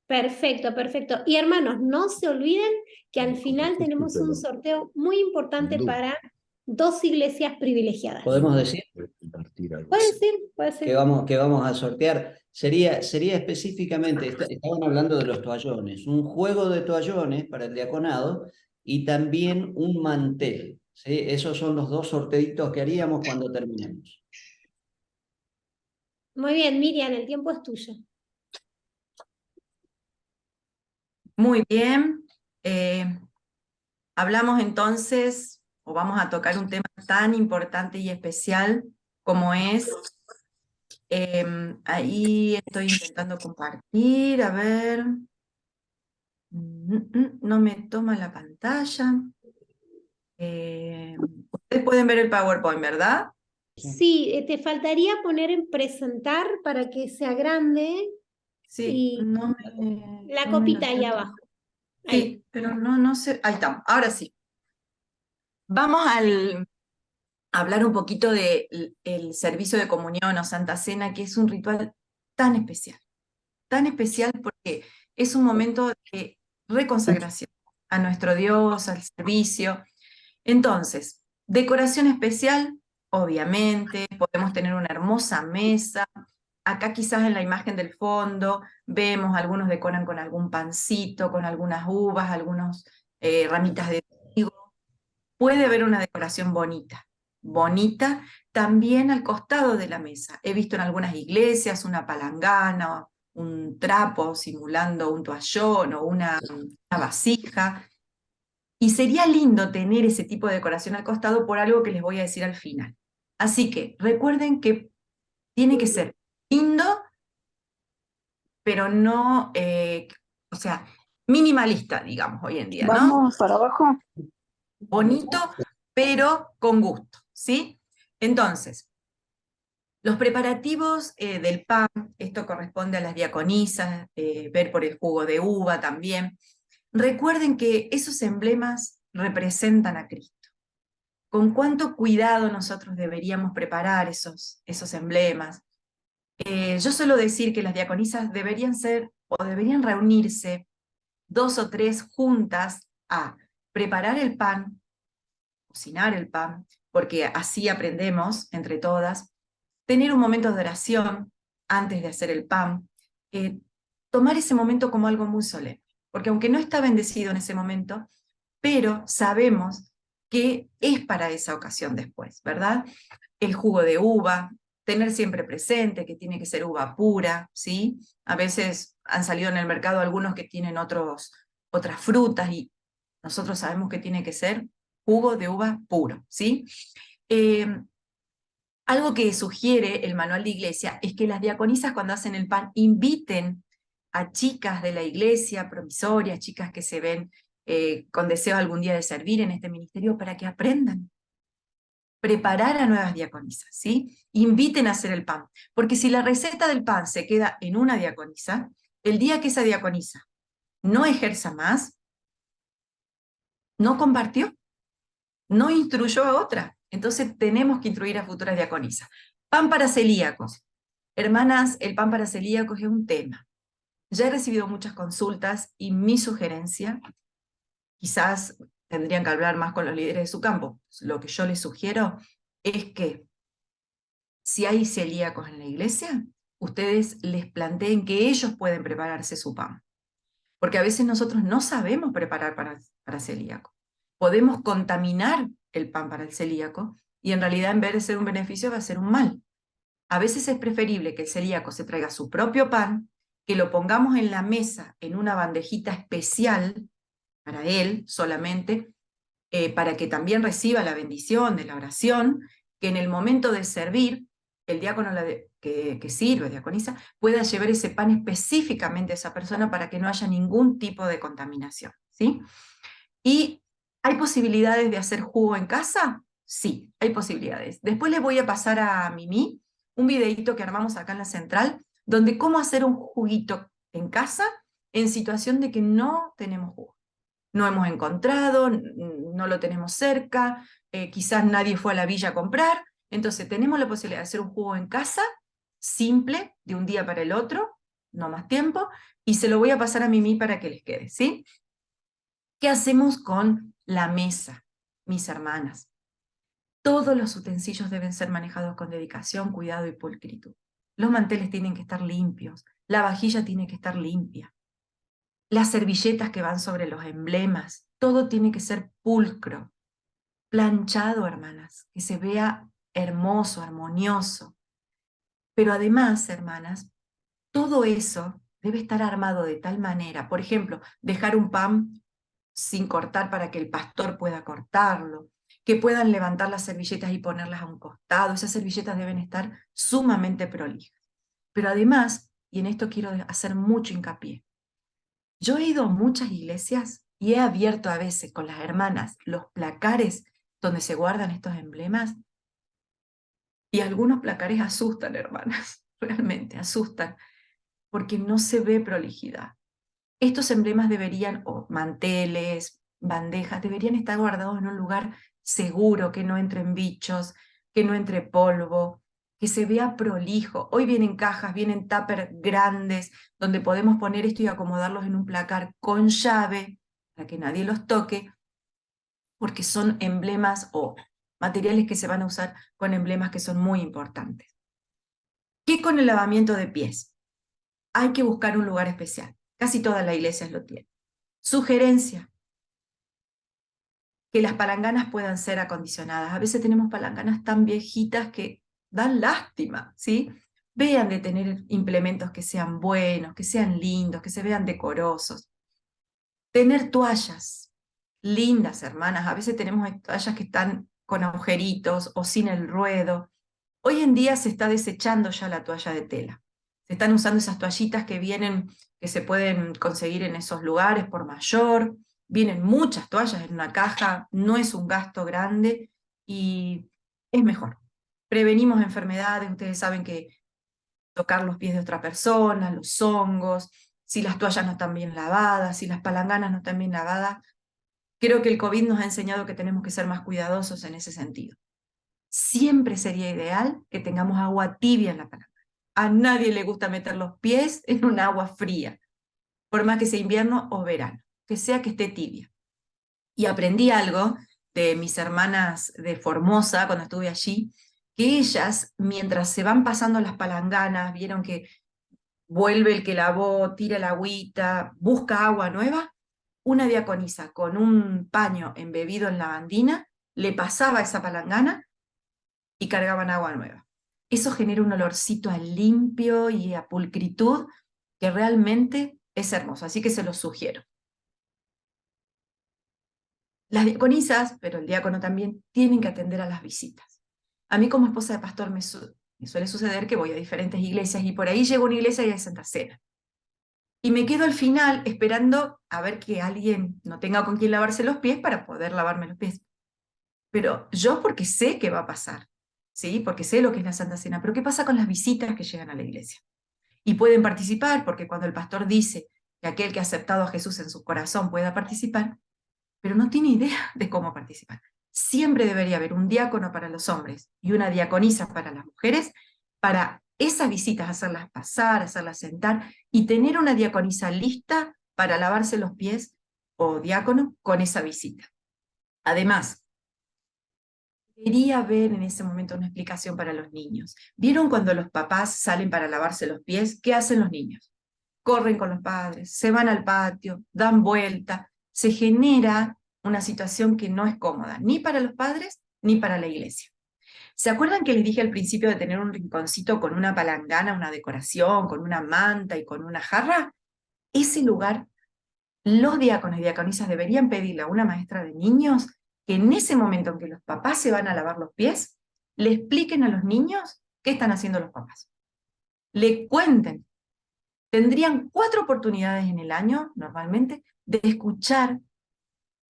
B: Perfecto, perfecto. Y hermanos, no se olviden que al final tenemos un sorteo muy importante para 2 iglesias privilegiadas.
A: ¿Podemos decir
B: Puede
A: que
B: ser.
A: vamos a sortear? Sería específicamente, estaban hablando de los toallones, un juego de toallones para el diaconado y también un mantel, ¿sí? Esos son los 2 sorteitos que haríamos cuando terminemos.
B: Muy bien, Miriam, el tiempo es tuyo.
D: Muy bien. Hablamos entonces, o vamos a tocar un tema tan importante y especial como es, ahí estoy intentando compartir, a ver, no me toma la pantalla. Ustedes pueden ver el PowerPoint, ¿verdad?
B: Sí, te faltaría poner en presentar para que sea grande
D: Sí,
B: y
D: no
B: la
D: no me
B: copita
D: lo
B: ahí
D: está
B: abajo. Ahí.
D: Sí, pero no sé. Ahí estamos, ahora sí. Vamos a hablar un poquito del servicio de comunión o Santa Cena, que es un ritual tan especial porque es un momento de reconsagración a nuestro Dios, al servicio. Entonces, decoración especial, obviamente, podemos tener una hermosa mesa. Acá quizás en la imagen del fondo vemos, algunos decoran con algún pancito, con algunas uvas, algunas ramitas de trigo. Puede haber una decoración bonita también al costado de la mesa. He visto en algunas iglesias una palangana, un trapo simulando un toallón o una vasija. Y sería lindo tener ese tipo de decoración al costado por algo que les voy a decir al final. Así que recuerden que tiene que ser lindo, pero no, o sea, minimalista, digamos, hoy en día, ¿no?
G: Vamos para abajo.
D: Bonito, pero con gusto, ¿sí? Entonces, los preparativos del pan, esto corresponde a las diaconisas, ver por el jugo de uva también. Recuerden que esos emblemas representan a Cristo. Con cuánto cuidado nosotros deberíamos preparar esos emblemas. Yo suelo decir que las diaconisas deberían ser o deberían reunirse 2 o 3 juntas a preparar el pan, cocinar el pan, porque así aprendemos entre todas, tener un momento de oración antes de hacer el pan, tomar ese momento como algo muy solemne, porque aunque no está bendecido en ese momento, pero sabemos que es para esa ocasión después, ¿verdad? El jugo de uva, tener siempre presente que tiene que ser uva pura, ¿sí? A veces han salido en el mercado algunos que tienen otras frutas y nosotros sabemos que tiene que ser jugo de uva puro, ¿sí? Algo que sugiere el manual de iglesia es que las diaconisas cuando hacen el pan inviten a chicas de la iglesia promisorias, chicas que se ven con deseo algún día de servir en este ministerio para que aprendan. Preparar a nuevas diaconisas, ¿sí? Inviten a hacer el pan. Porque si la receta del pan se queda en una diaconisa, el día que esa diaconisa no ejerza más, no compartió, no instruyó a otra. Entonces tenemos que instruir a futuras diaconisas. Pan para celíacos. Hermanas, el pan para celíacos es un tema. Ya he recibido muchas consultas y mi sugerencia, quizás tendrían que hablar más con los líderes de su campo. Lo que yo les sugiero es que si hay celíacos en la iglesia, ustedes les planteen que ellos pueden prepararse su pan. Porque a veces nosotros no sabemos preparar para celíaco. Podemos contaminar el pan para el celíaco y en realidad en vez de ser un beneficio va a ser un mal. A veces es preferible que el celíaco se traiga su propio pan, que lo pongamos en la mesa en una bandejita especial para él solamente, para que también reciba la bendición de la oración, que en el momento de servir, el diácono que sirve, diaconiza, pueda llevar ese pan específicamente a esa persona para que no haya ningún tipo de contaminación, ¿sí? ¿Y hay posibilidades de hacer jugo en casa? Sí, hay posibilidades. Después les voy a pasar a Mimi un videíto que armamos acá en la central, donde cómo hacer un juguito en casa en situación de que no tenemos jugo. No hemos encontrado, no lo tenemos cerca, quizás nadie fue a la villa a comprar, entonces tenemos la posibilidad de hacer un jugo en casa, simple, de un día para el otro, no más tiempo, y se lo voy a pasar a Mimi para que les quede, ¿sí? ¿Qué hacemos con la mesa, mis hermanas? Todos los utensilios deben ser manejados con dedicación, cuidado y pulcritud. Los manteles tienen que estar limpios, la vajilla tiene que estar limpia, las servilletas que van sobre los emblemas, todo tiene que ser pulcro, planchado, hermanas, que se vea hermoso, armonioso. Pero además, hermanas, todo eso debe estar armado de tal manera, por ejemplo, dejar un pan sin cortar para que el pastor pueda cortarlo, que puedan levantar las servilletas y ponerlas a un costado. Esas servilletas deben estar sumamente prolijas. Pero además, y en esto quiero hacer mucho hincapié, yo he ido a muchas iglesias y he abierto a veces con las hermanas los placares donde se guardan estos emblemas, y algunos placares asustan, hermanas, realmente asustan, porque no se ve prolijidad. Estos emblemas deberían, o manteles, bandejas, deberían estar guardados en un lugar seguro, que no entren bichos, que no entre polvo, que se vea prolijo. Hoy vienen cajas, vienen tupper grandes, donde podemos poner esto y acomodarlos en un placar con llave, para que nadie los toque, porque son emblemas o materiales que se van a usar con emblemas que son muy importantes. ¿Qué con el lavamiento de pies? Hay que buscar un lugar especial. Casi todas las iglesias lo tienen. Sugerencia: que las palanganas puedan ser acondicionadas. A veces tenemos palanganas tan viejitas que dan lástima, ¿sí? Vean de tener implementos que sean buenos, que sean lindos, que se vean decorosos. Tener toallas lindas, hermanas. A veces tenemos toallas que están con agujeritos o sin el ruedo. Hoy en día se está desechando ya la toalla de tela. Se están usando esas toallitas que vienen, que se pueden conseguir en esos lugares por mayor. Vienen muchas toallas en una caja, no es un gasto grande y es mejor. Prevenimos enfermedades, ustedes saben que tocar los pies de otra persona, los hongos, si las toallas no están bien lavadas, si las palanganas no están bien lavadas. Creo que el COVID nos ha enseñado que tenemos que ser más cuidadosos en ese sentido. Siempre sería ideal que tengamos agua tibia en la palangana. A nadie le gusta meter los pies en un agua fría, por más que sea invierno o verano, que sea que esté tibia. Y aprendí algo de mis hermanas de Formosa cuando estuve allí, que ellas, mientras se van pasando las palanganas, vieron que vuelve el que lavó, tira la agüita, busca agua nueva, una diaconisa con un paño embebido en lavandina le pasaba esa palangana y cargaban agua nueva. Eso genera un olorcito a limpio y a pulcritud que realmente es hermoso, así que se los sugiero. Las diaconisas, pero el diácono también, tienen que atender a las visitas. A mí como esposa de pastor me suele suceder que voy a diferentes iglesias y por ahí llego a una iglesia y hay Santa Cena. Y me quedo al final esperando a ver que alguien no tenga con quién lavarse los pies para poder lavarme los pies. Pero yo porque sé que va a pasar, ¿sí? Porque sé lo que es la Santa Cena. Pero ¿qué pasa con las visitas que llegan a la iglesia? Y pueden participar, porque cuando el pastor dice que aquel que ha aceptado a Jesús en su corazón pueda participar, pero no tiene idea de cómo participar. Siempre debería haber un diácono para los hombres y una diaconisa para las mujeres, para esas visitas hacerlas pasar, hacerlas sentar, y tener una diaconisa lista para lavarse los pies, o diácono, con esa visita. Además, debería haber en ese momento una explicación para los niños. ¿Vieron cuando los papás salen para lavarse los pies? ¿Qué hacen los niños? Corren con los padres, se van al patio, dan vuelta. Se genera una situación que no es cómoda, ni para los padres, ni para la iglesia. ¿Se acuerdan que les dije al principio de tener un rinconcito con una palangana, una decoración, con una manta y con una jarra? Ese lugar los diáconos y diaconisas deberían pedirle a una maestra de niños que en ese momento en que los papás se van a lavar los pies, le expliquen a los niños qué están haciendo los papás. Le cuenten. Tendrían 4 oportunidades en el año, normalmente, de escuchar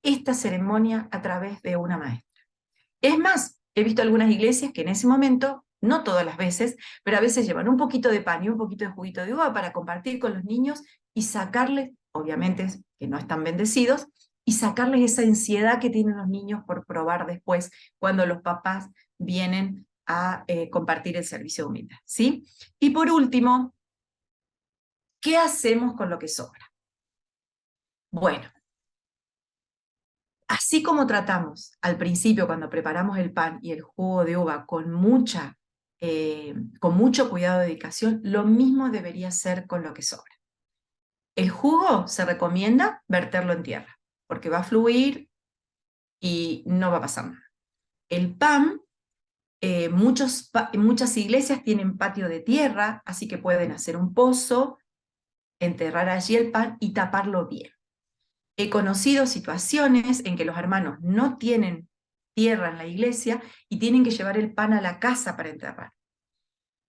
D: esta ceremonia a través de una maestra. Es más, he visto algunas iglesias que en ese momento, no todas las veces, pero a veces llevan un poquito de pan y un poquito de juguito de uva para compartir con los niños y sacarles, obviamente que no están bendecidos, y sacarles esa ansiedad que tienen los niños por probar después cuando los papás vienen a compartir el servicio de humildad, ¿sí? Y por último, ¿qué hacemos con lo que sobra? Bueno, así como tratamos al principio cuando preparamos el pan y el jugo de uva con mucho cuidado y dedicación, lo mismo debería ser con lo que sobra. El jugo se recomienda verterlo en tierra, porque va a fluir y no va a pasar nada. El pan, muchas iglesias tienen patio de tierra, así que pueden hacer un pozo, enterrar allí el pan y taparlo bien. He conocido situaciones en que los hermanos no tienen tierra en la iglesia y tienen que llevar el pan a la casa para enterrar.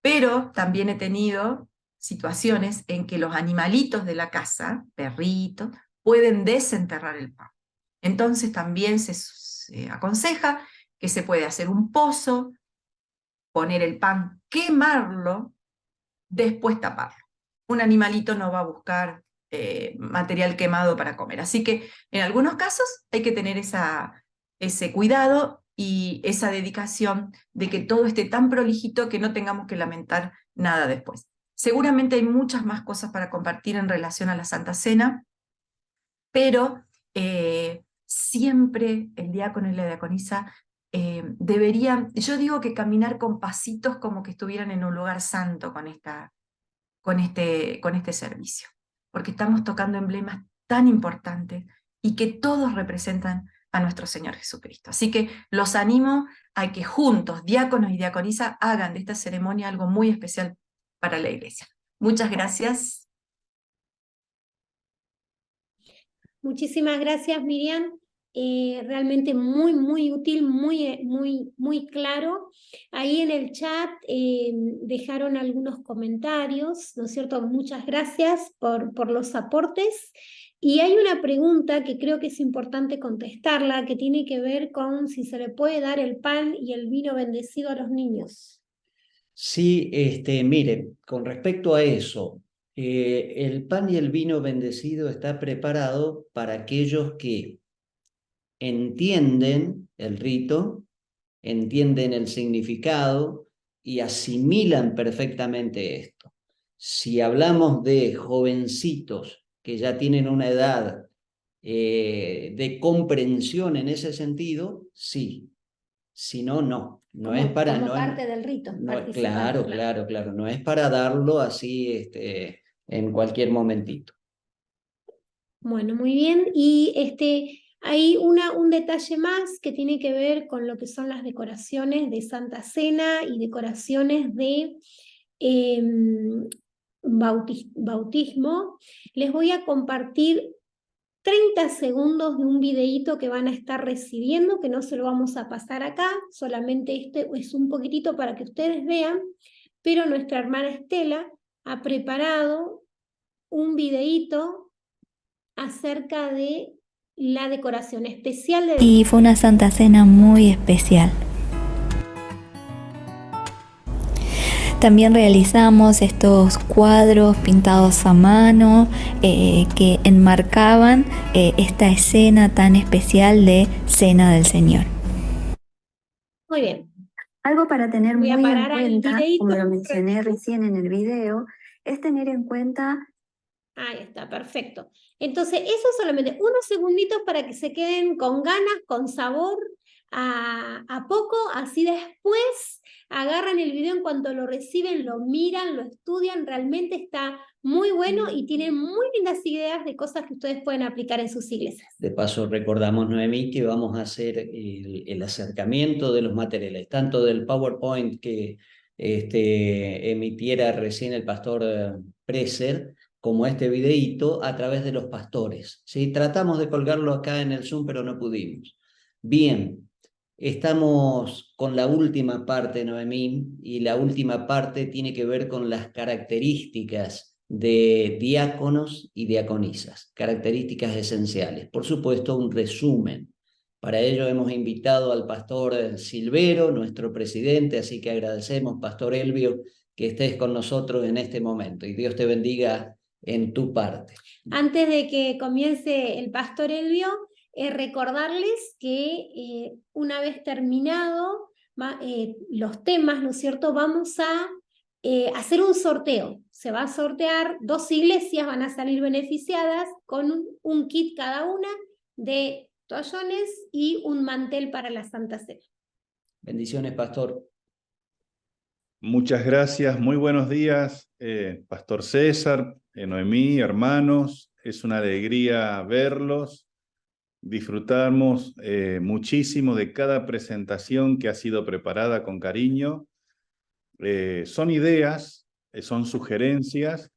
D: Pero también he tenido situaciones en que los animalitos de la casa, perritos, pueden desenterrar el pan. Entonces también se aconseja que se puede hacer un pozo, poner el pan, quemarlo, después taparlo. Un animalito no va a buscar material quemado para comer. Así que en algunos casos hay que tener ese cuidado y esa dedicación de que todo esté tan prolijito que no tengamos que lamentar nada después. Seguramente hay muchas más cosas para compartir en relación a la Santa Cena, pero siempre el diácono y la diaconisa deberían, yo digo que caminar con pasitos como que estuvieran en un lugar santo con este servicio, porque estamos tocando emblemas tan importantes y que todos representan a nuestro Señor Jesucristo. Así que los animo a que juntos, diáconos y diaconisa, hagan de esta ceremonia algo muy especial para la iglesia. Muchas gracias.
B: Muchísimas gracias, Miriam. Realmente muy, muy útil, muy claro. Ahí en el chat dejaron algunos comentarios, ¿no es cierto? Muchas gracias por los aportes. Y hay una pregunta que creo que es importante contestarla, que tiene que ver con si se le puede dar el pan y el vino bendecido a los niños.
A: Sí, miren, con respecto a eso, el pan y el vino bendecido está preparado para aquellos que entienden el rito, entienden el significado y asimilan perfectamente esto. Si hablamos de jovencitos que ya tienen una edad de comprensión en ese sentido, sí. Si no, no. No es para...
B: Como
A: no
B: parte
A: es,
B: del rito,
A: no,
B: participar.
A: claro. No es para darlo así en cualquier momentito.
B: Bueno, muy bien. Y hay un detalle más que tiene que ver con lo que son las decoraciones de Santa Cena y decoraciones de bautismo. Les voy a compartir 30 segundos de un videíto que van a estar recibiendo, que no se lo vamos a pasar acá, solamente este es un poquitito para que ustedes vean, pero nuestra hermana Estela ha preparado un videíto acerca de la decoración especial de...
G: Y fue una Santa Cena muy especial. También realizamos estos cuadros pintados a mano que enmarcaban esta escena tan especial de Cena del Señor.
B: Muy bien.
H: Algo para tener
B: Voy a
H: muy en
B: parar el
H: cuenta,
B: videíto.
H: como lo mencioné recién en el video, es tener en cuenta...
B: Ahí está, perfecto. Entonces, eso solamente unos segunditos para que se queden con ganas, con sabor a poco, así después agarran el video en cuanto lo reciben, lo miran, lo estudian, realmente está muy bueno y tienen muy lindas ideas de cosas que ustedes pueden aplicar en sus iglesias.
A: De paso, recordamos, Noemí, que vamos a hacer el acercamiento de los materiales, tanto del PowerPoint que emitiera recién el pastor Preser, como este videíto, a través de los pastores. ¿Sí? Tratamos de colgarlo acá en el Zoom, pero no pudimos. Bien, estamos con la última parte, Noemí, y la última parte tiene que ver con las características de diáconos y diaconisas, características esenciales. Por supuesto, un resumen. Para ello hemos invitado al pastor Silvero, nuestro presidente, así que agradecemos, Pastor Elvio, que estés con nosotros en este momento y Dios te bendiga en tu parte.
B: Antes de que comience el pastor Elvio, recordarles que una vez terminado los temas, ¿no es cierto?, vamos a hacer un sorteo. Se va a sortear 2 iglesias, van a salir beneficiadas con un kit cada una de toallones y un mantel para la Santa Cena.
A: Bendiciones, pastor.
F: Muchas gracias, muy buenos días, Pastor César, Noemí, hermanos. Es una alegría verlos. Disfrutamos muchísimo de cada presentación que ha sido preparada con cariño. Son ideas, son sugerencias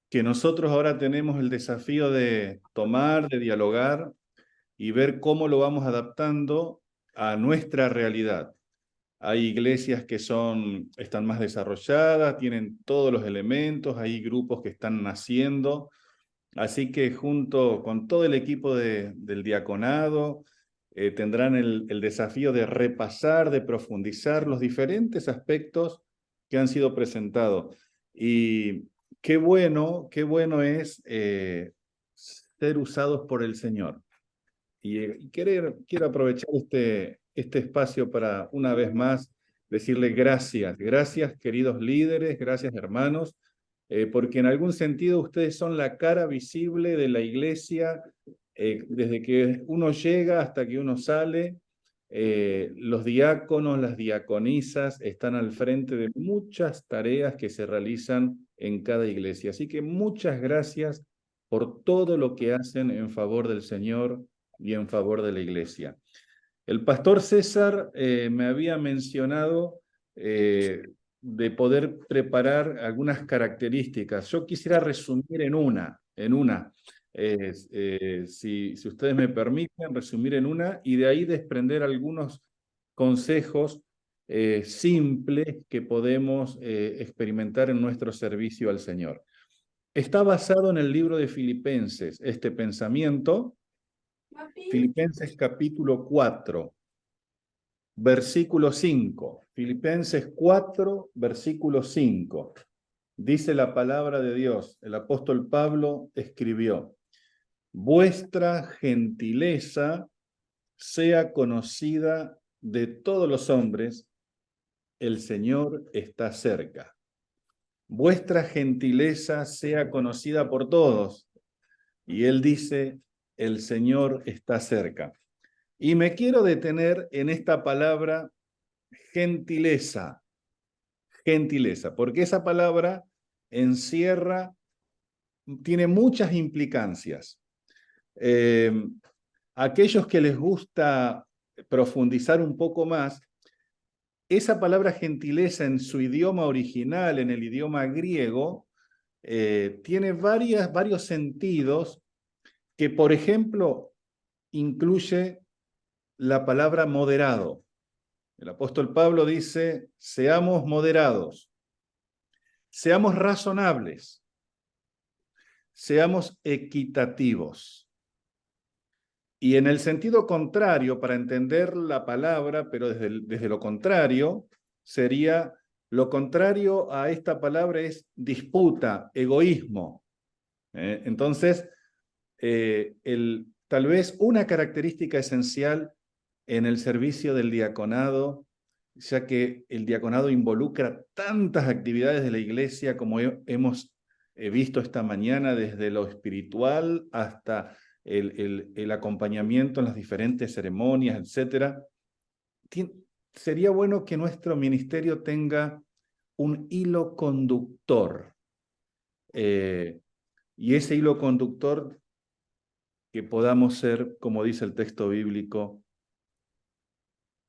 F: que nosotros ahora tenemos el desafío de tomar, de dialogar y ver cómo lo vamos adaptando a nuestra realidad. Hay iglesias que están más desarrolladas, tienen todos los elementos, hay grupos que están naciendo, así que junto con todo el equipo del diaconado tendrán el desafío de repasar, de profundizar los diferentes aspectos que han sido presentados. Y qué bueno es ser usados por el Señor. Y quiero aprovechar este espacio para una vez más decirle gracias. Gracias, queridos líderes, gracias, hermanos, porque en algún sentido ustedes son la cara visible de la iglesia, desde que uno llega hasta que uno sale. Los diáconos, las diaconisas están al frente de muchas tareas que se realizan en cada iglesia. Así que muchas gracias por todo lo que hacen en favor del Señor y en favor de la iglesia. El pastor César me había mencionado de poder preparar algunas características. Yo quisiera resumir en una. Si ustedes me permiten, resumir en una y de ahí desprender algunos consejos simples que podemos experimentar en nuestro servicio al Señor. Está basado en el libro de Filipenses, este pensamiento. Filipenses capítulo 4, versículo 5. Filipenses 4, versículo 5. Dice la palabra de Dios, el apóstol Pablo escribió: vuestra gentileza sea conocida de todos los hombres, el Señor está cerca. Vuestra gentileza sea conocida por todos. Y él dice: el Señor está cerca. Y me quiero detener en esta palabra gentileza, porque esa palabra tiene muchas implicancias. Aquellos que les gusta profundizar un poco más, esa palabra gentileza en su idioma original, en el idioma griego, tiene varios sentidos que, por ejemplo, incluye la palabra moderado. El apóstol Pablo dice: seamos moderados, seamos razonables, seamos equitativos. Y en el sentido contrario, para entender la palabra, pero desde lo contrario, sería, lo contrario a esta palabra es disputa, egoísmo. Entonces, tal vez una característica esencial en el servicio del diaconado, ya que el diaconado involucra tantas actividades de la iglesia como hemos visto esta mañana, desde lo espiritual hasta el acompañamiento en las diferentes ceremonias, etc. Sería bueno que nuestro ministerio tenga un hilo conductor. Y ese hilo conductor, que podamos ser, como dice el texto bíblico,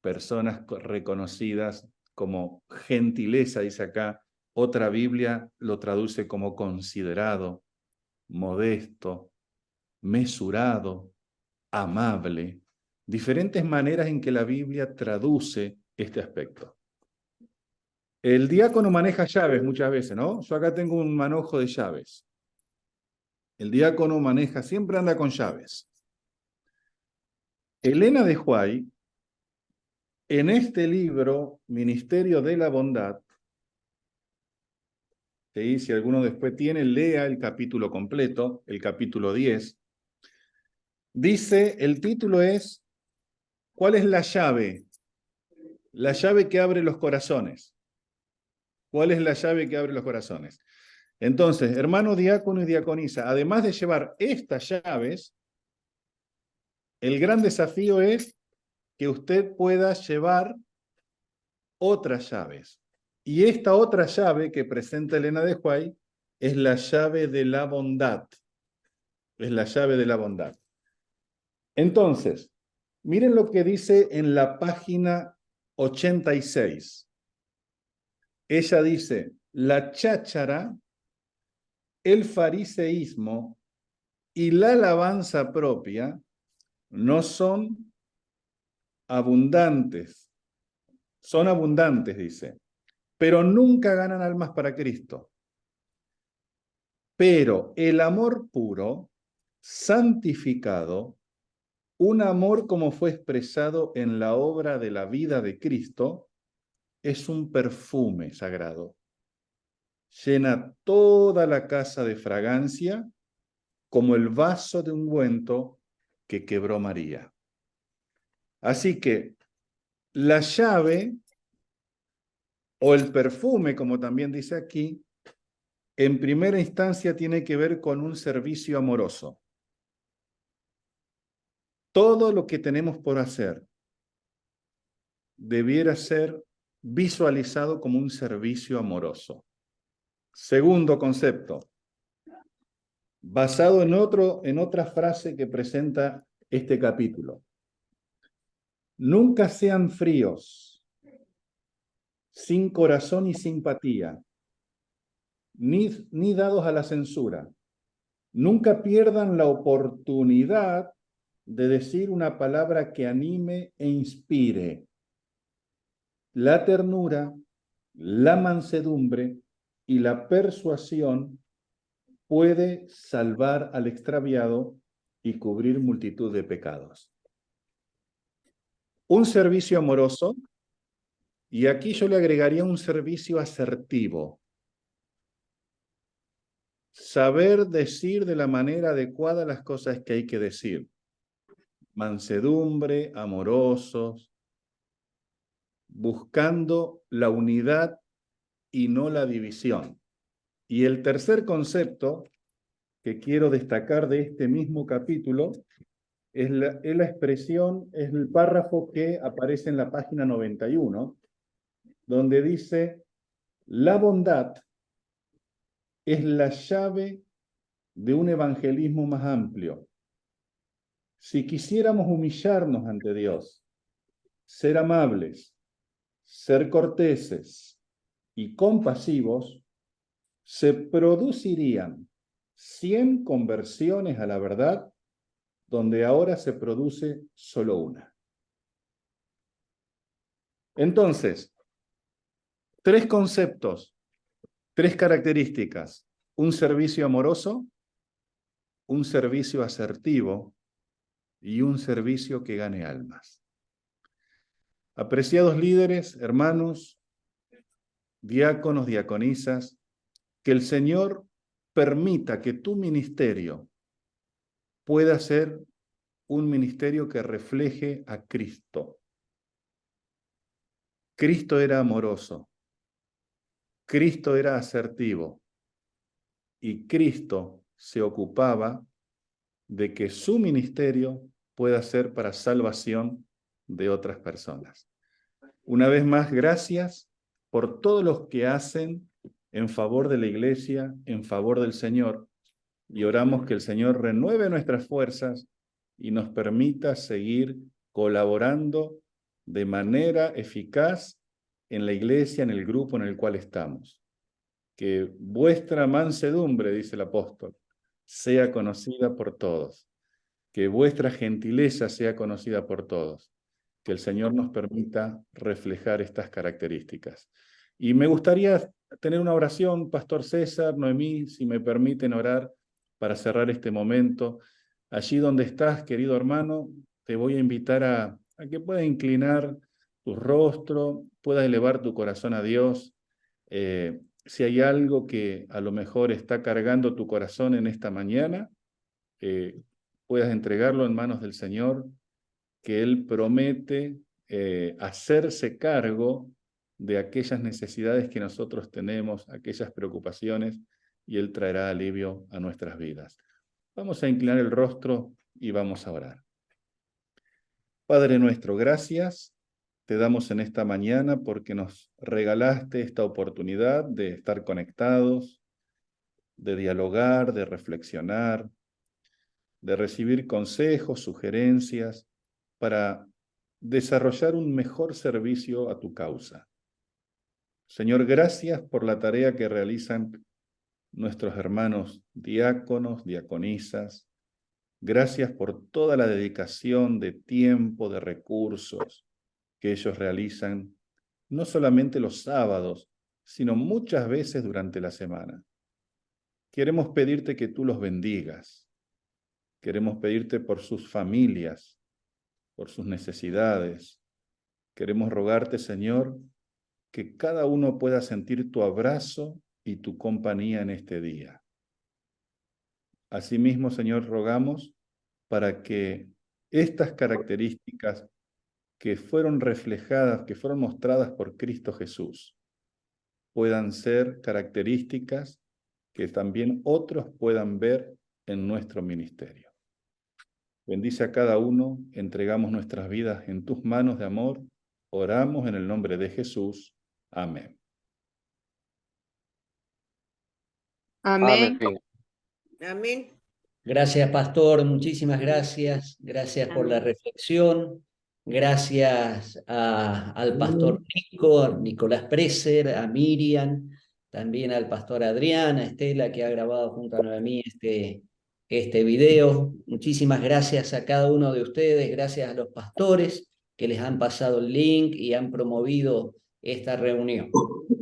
F: personas reconocidas como gentileza, dice acá. Otra Biblia lo traduce como considerado, modesto, mesurado, amable. Diferentes maneras en que la Biblia traduce este aspecto. El diácono maneja llaves muchas veces, ¿no? Yo acá tengo un manojo de llaves. El diácono maneja, siempre anda con llaves. Elena de White, en este libro, Ministerio de la Bondad, ¿sí? Si alguno después tiene, lea el capítulo completo, el capítulo 10. Dice, el título es, ¿cuál es la llave? La llave que abre los corazones. ¿Cuál es la llave que abre los corazones? Entonces, hermano diácono y diaconisa, además de llevar estas llaves, el gran desafío es que usted pueda llevar otras llaves. Y esta otra llave que presenta Elena de White es la llave de la bondad. Es la llave de la bondad. Entonces, miren lo que dice en la página 86. Ella dice, la cháchara, el fariseísmo y la alabanza propia no son abundantes. Son abundantes, dice, pero nunca ganan almas para Cristo. Pero el amor puro, santificado, un amor como fue expresado en la obra de la vida de Cristo, es un perfume sagrado. Llena toda la casa de fragancia como el vaso de ungüento que quebró María. Así que la llave o el perfume, como también dice aquí, en primera instancia tiene que ver con un servicio amoroso. Todo lo que tenemos por hacer debiera ser visualizado como un servicio amoroso. Segundo concepto, basado en otra frase que presenta este capítulo. Nunca sean fríos, sin corazón y simpatía, ni dados a la censura. Nunca pierdan la oportunidad de decir una palabra que anime e inspire. La ternura, la mansedumbre y la persuasión puede salvar al extraviado y cubrir multitud de pecados. Un servicio amoroso, y aquí yo le agregaría un servicio asertivo. Saber decir de la manera adecuada las cosas que hay que decir. Mansedumbre, amorosos, buscando la unidad y no la división. Y el tercer concepto que quiero destacar de este mismo capítulo es la expresión, es el párrafo que aparece en la página 91, donde dice, la bondad es la llave de un evangelismo más amplio. Si quisiéramos humillarnos ante Dios, ser amables, ser corteses y compasivos, se producirían 100 conversiones a la verdad, donde ahora se produce solo una. Entonces, 3 conceptos, 3 características: un servicio amoroso, un servicio asertivo y un servicio que gane almas. Apreciados líderes, hermanos, diáconos, diaconisas, que el Señor permita que tu ministerio pueda ser un ministerio que refleje a Cristo. Cristo era amoroso, Cristo era asertivo y Cristo se ocupaba de que su ministerio pueda ser para salvación de otras personas. Una vez más, gracias por todos los que hacen en favor de la iglesia, en favor del Señor, y oramos que el Señor renueve nuestras fuerzas y nos permita seguir colaborando de manera eficaz en la iglesia, en el grupo en el cual estamos. Que vuestra mansedumbre, dice el apóstol, sea conocida por todos, que vuestra gentileza sea conocida por todos, que el Señor nos permita reflejar estas características. Y me gustaría tener una oración, Pastor César, Noemí, si me permiten orar para cerrar este momento. Allí donde estás, querido hermano, te voy a invitar a que puedas inclinar tu rostro, puedas elevar tu corazón a Dios. Si hay algo que a lo mejor está cargando tu corazón en esta mañana, puedas entregarlo en manos del Señor, que Él promete hacerse cargo de aquellas necesidades que nosotros tenemos, aquellas preocupaciones, y Él traerá alivio a nuestras vidas. Vamos a inclinar el rostro y vamos a orar. Padre nuestro, gracias te damos en esta mañana porque nos regalaste esta oportunidad de estar conectados, de dialogar, de reflexionar, de recibir consejos, sugerencias, para desarrollar un mejor servicio a tu causa. Señor, gracias por la tarea que realizan nuestros hermanos diáconos, diaconisas. Gracias por toda la dedicación de tiempo, de recursos que ellos realizan, no solamente los sábados, sino muchas veces durante la semana. Queremos pedirte que tú los bendigas. Queremos pedirte por sus familias, por sus necesidades. Queremos rogarte, Señor, que cada uno pueda sentir tu abrazo y tu compañía en este día. Asimismo, Señor, rogamos para que estas características que fueron reflejadas, que fueron mostradas por Cristo Jesús, puedan ser características que también otros puedan ver en nuestro ministerio. Bendice a cada uno, entregamos nuestras vidas en tus manos de amor, oramos en el nombre de Jesús. Amén.
I: Amén.
J: Amén.
A: Gracias, pastor, muchísimas gracias. Gracias por la reflexión. Gracias al pastor Nicolás Preser, a Miriam, también al pastor Adrián, a Estela, que ha grabado junto a Noemí este video. Muchísimas gracias a cada uno de ustedes, gracias a los pastores que les han pasado el link y han promovido esta reunión.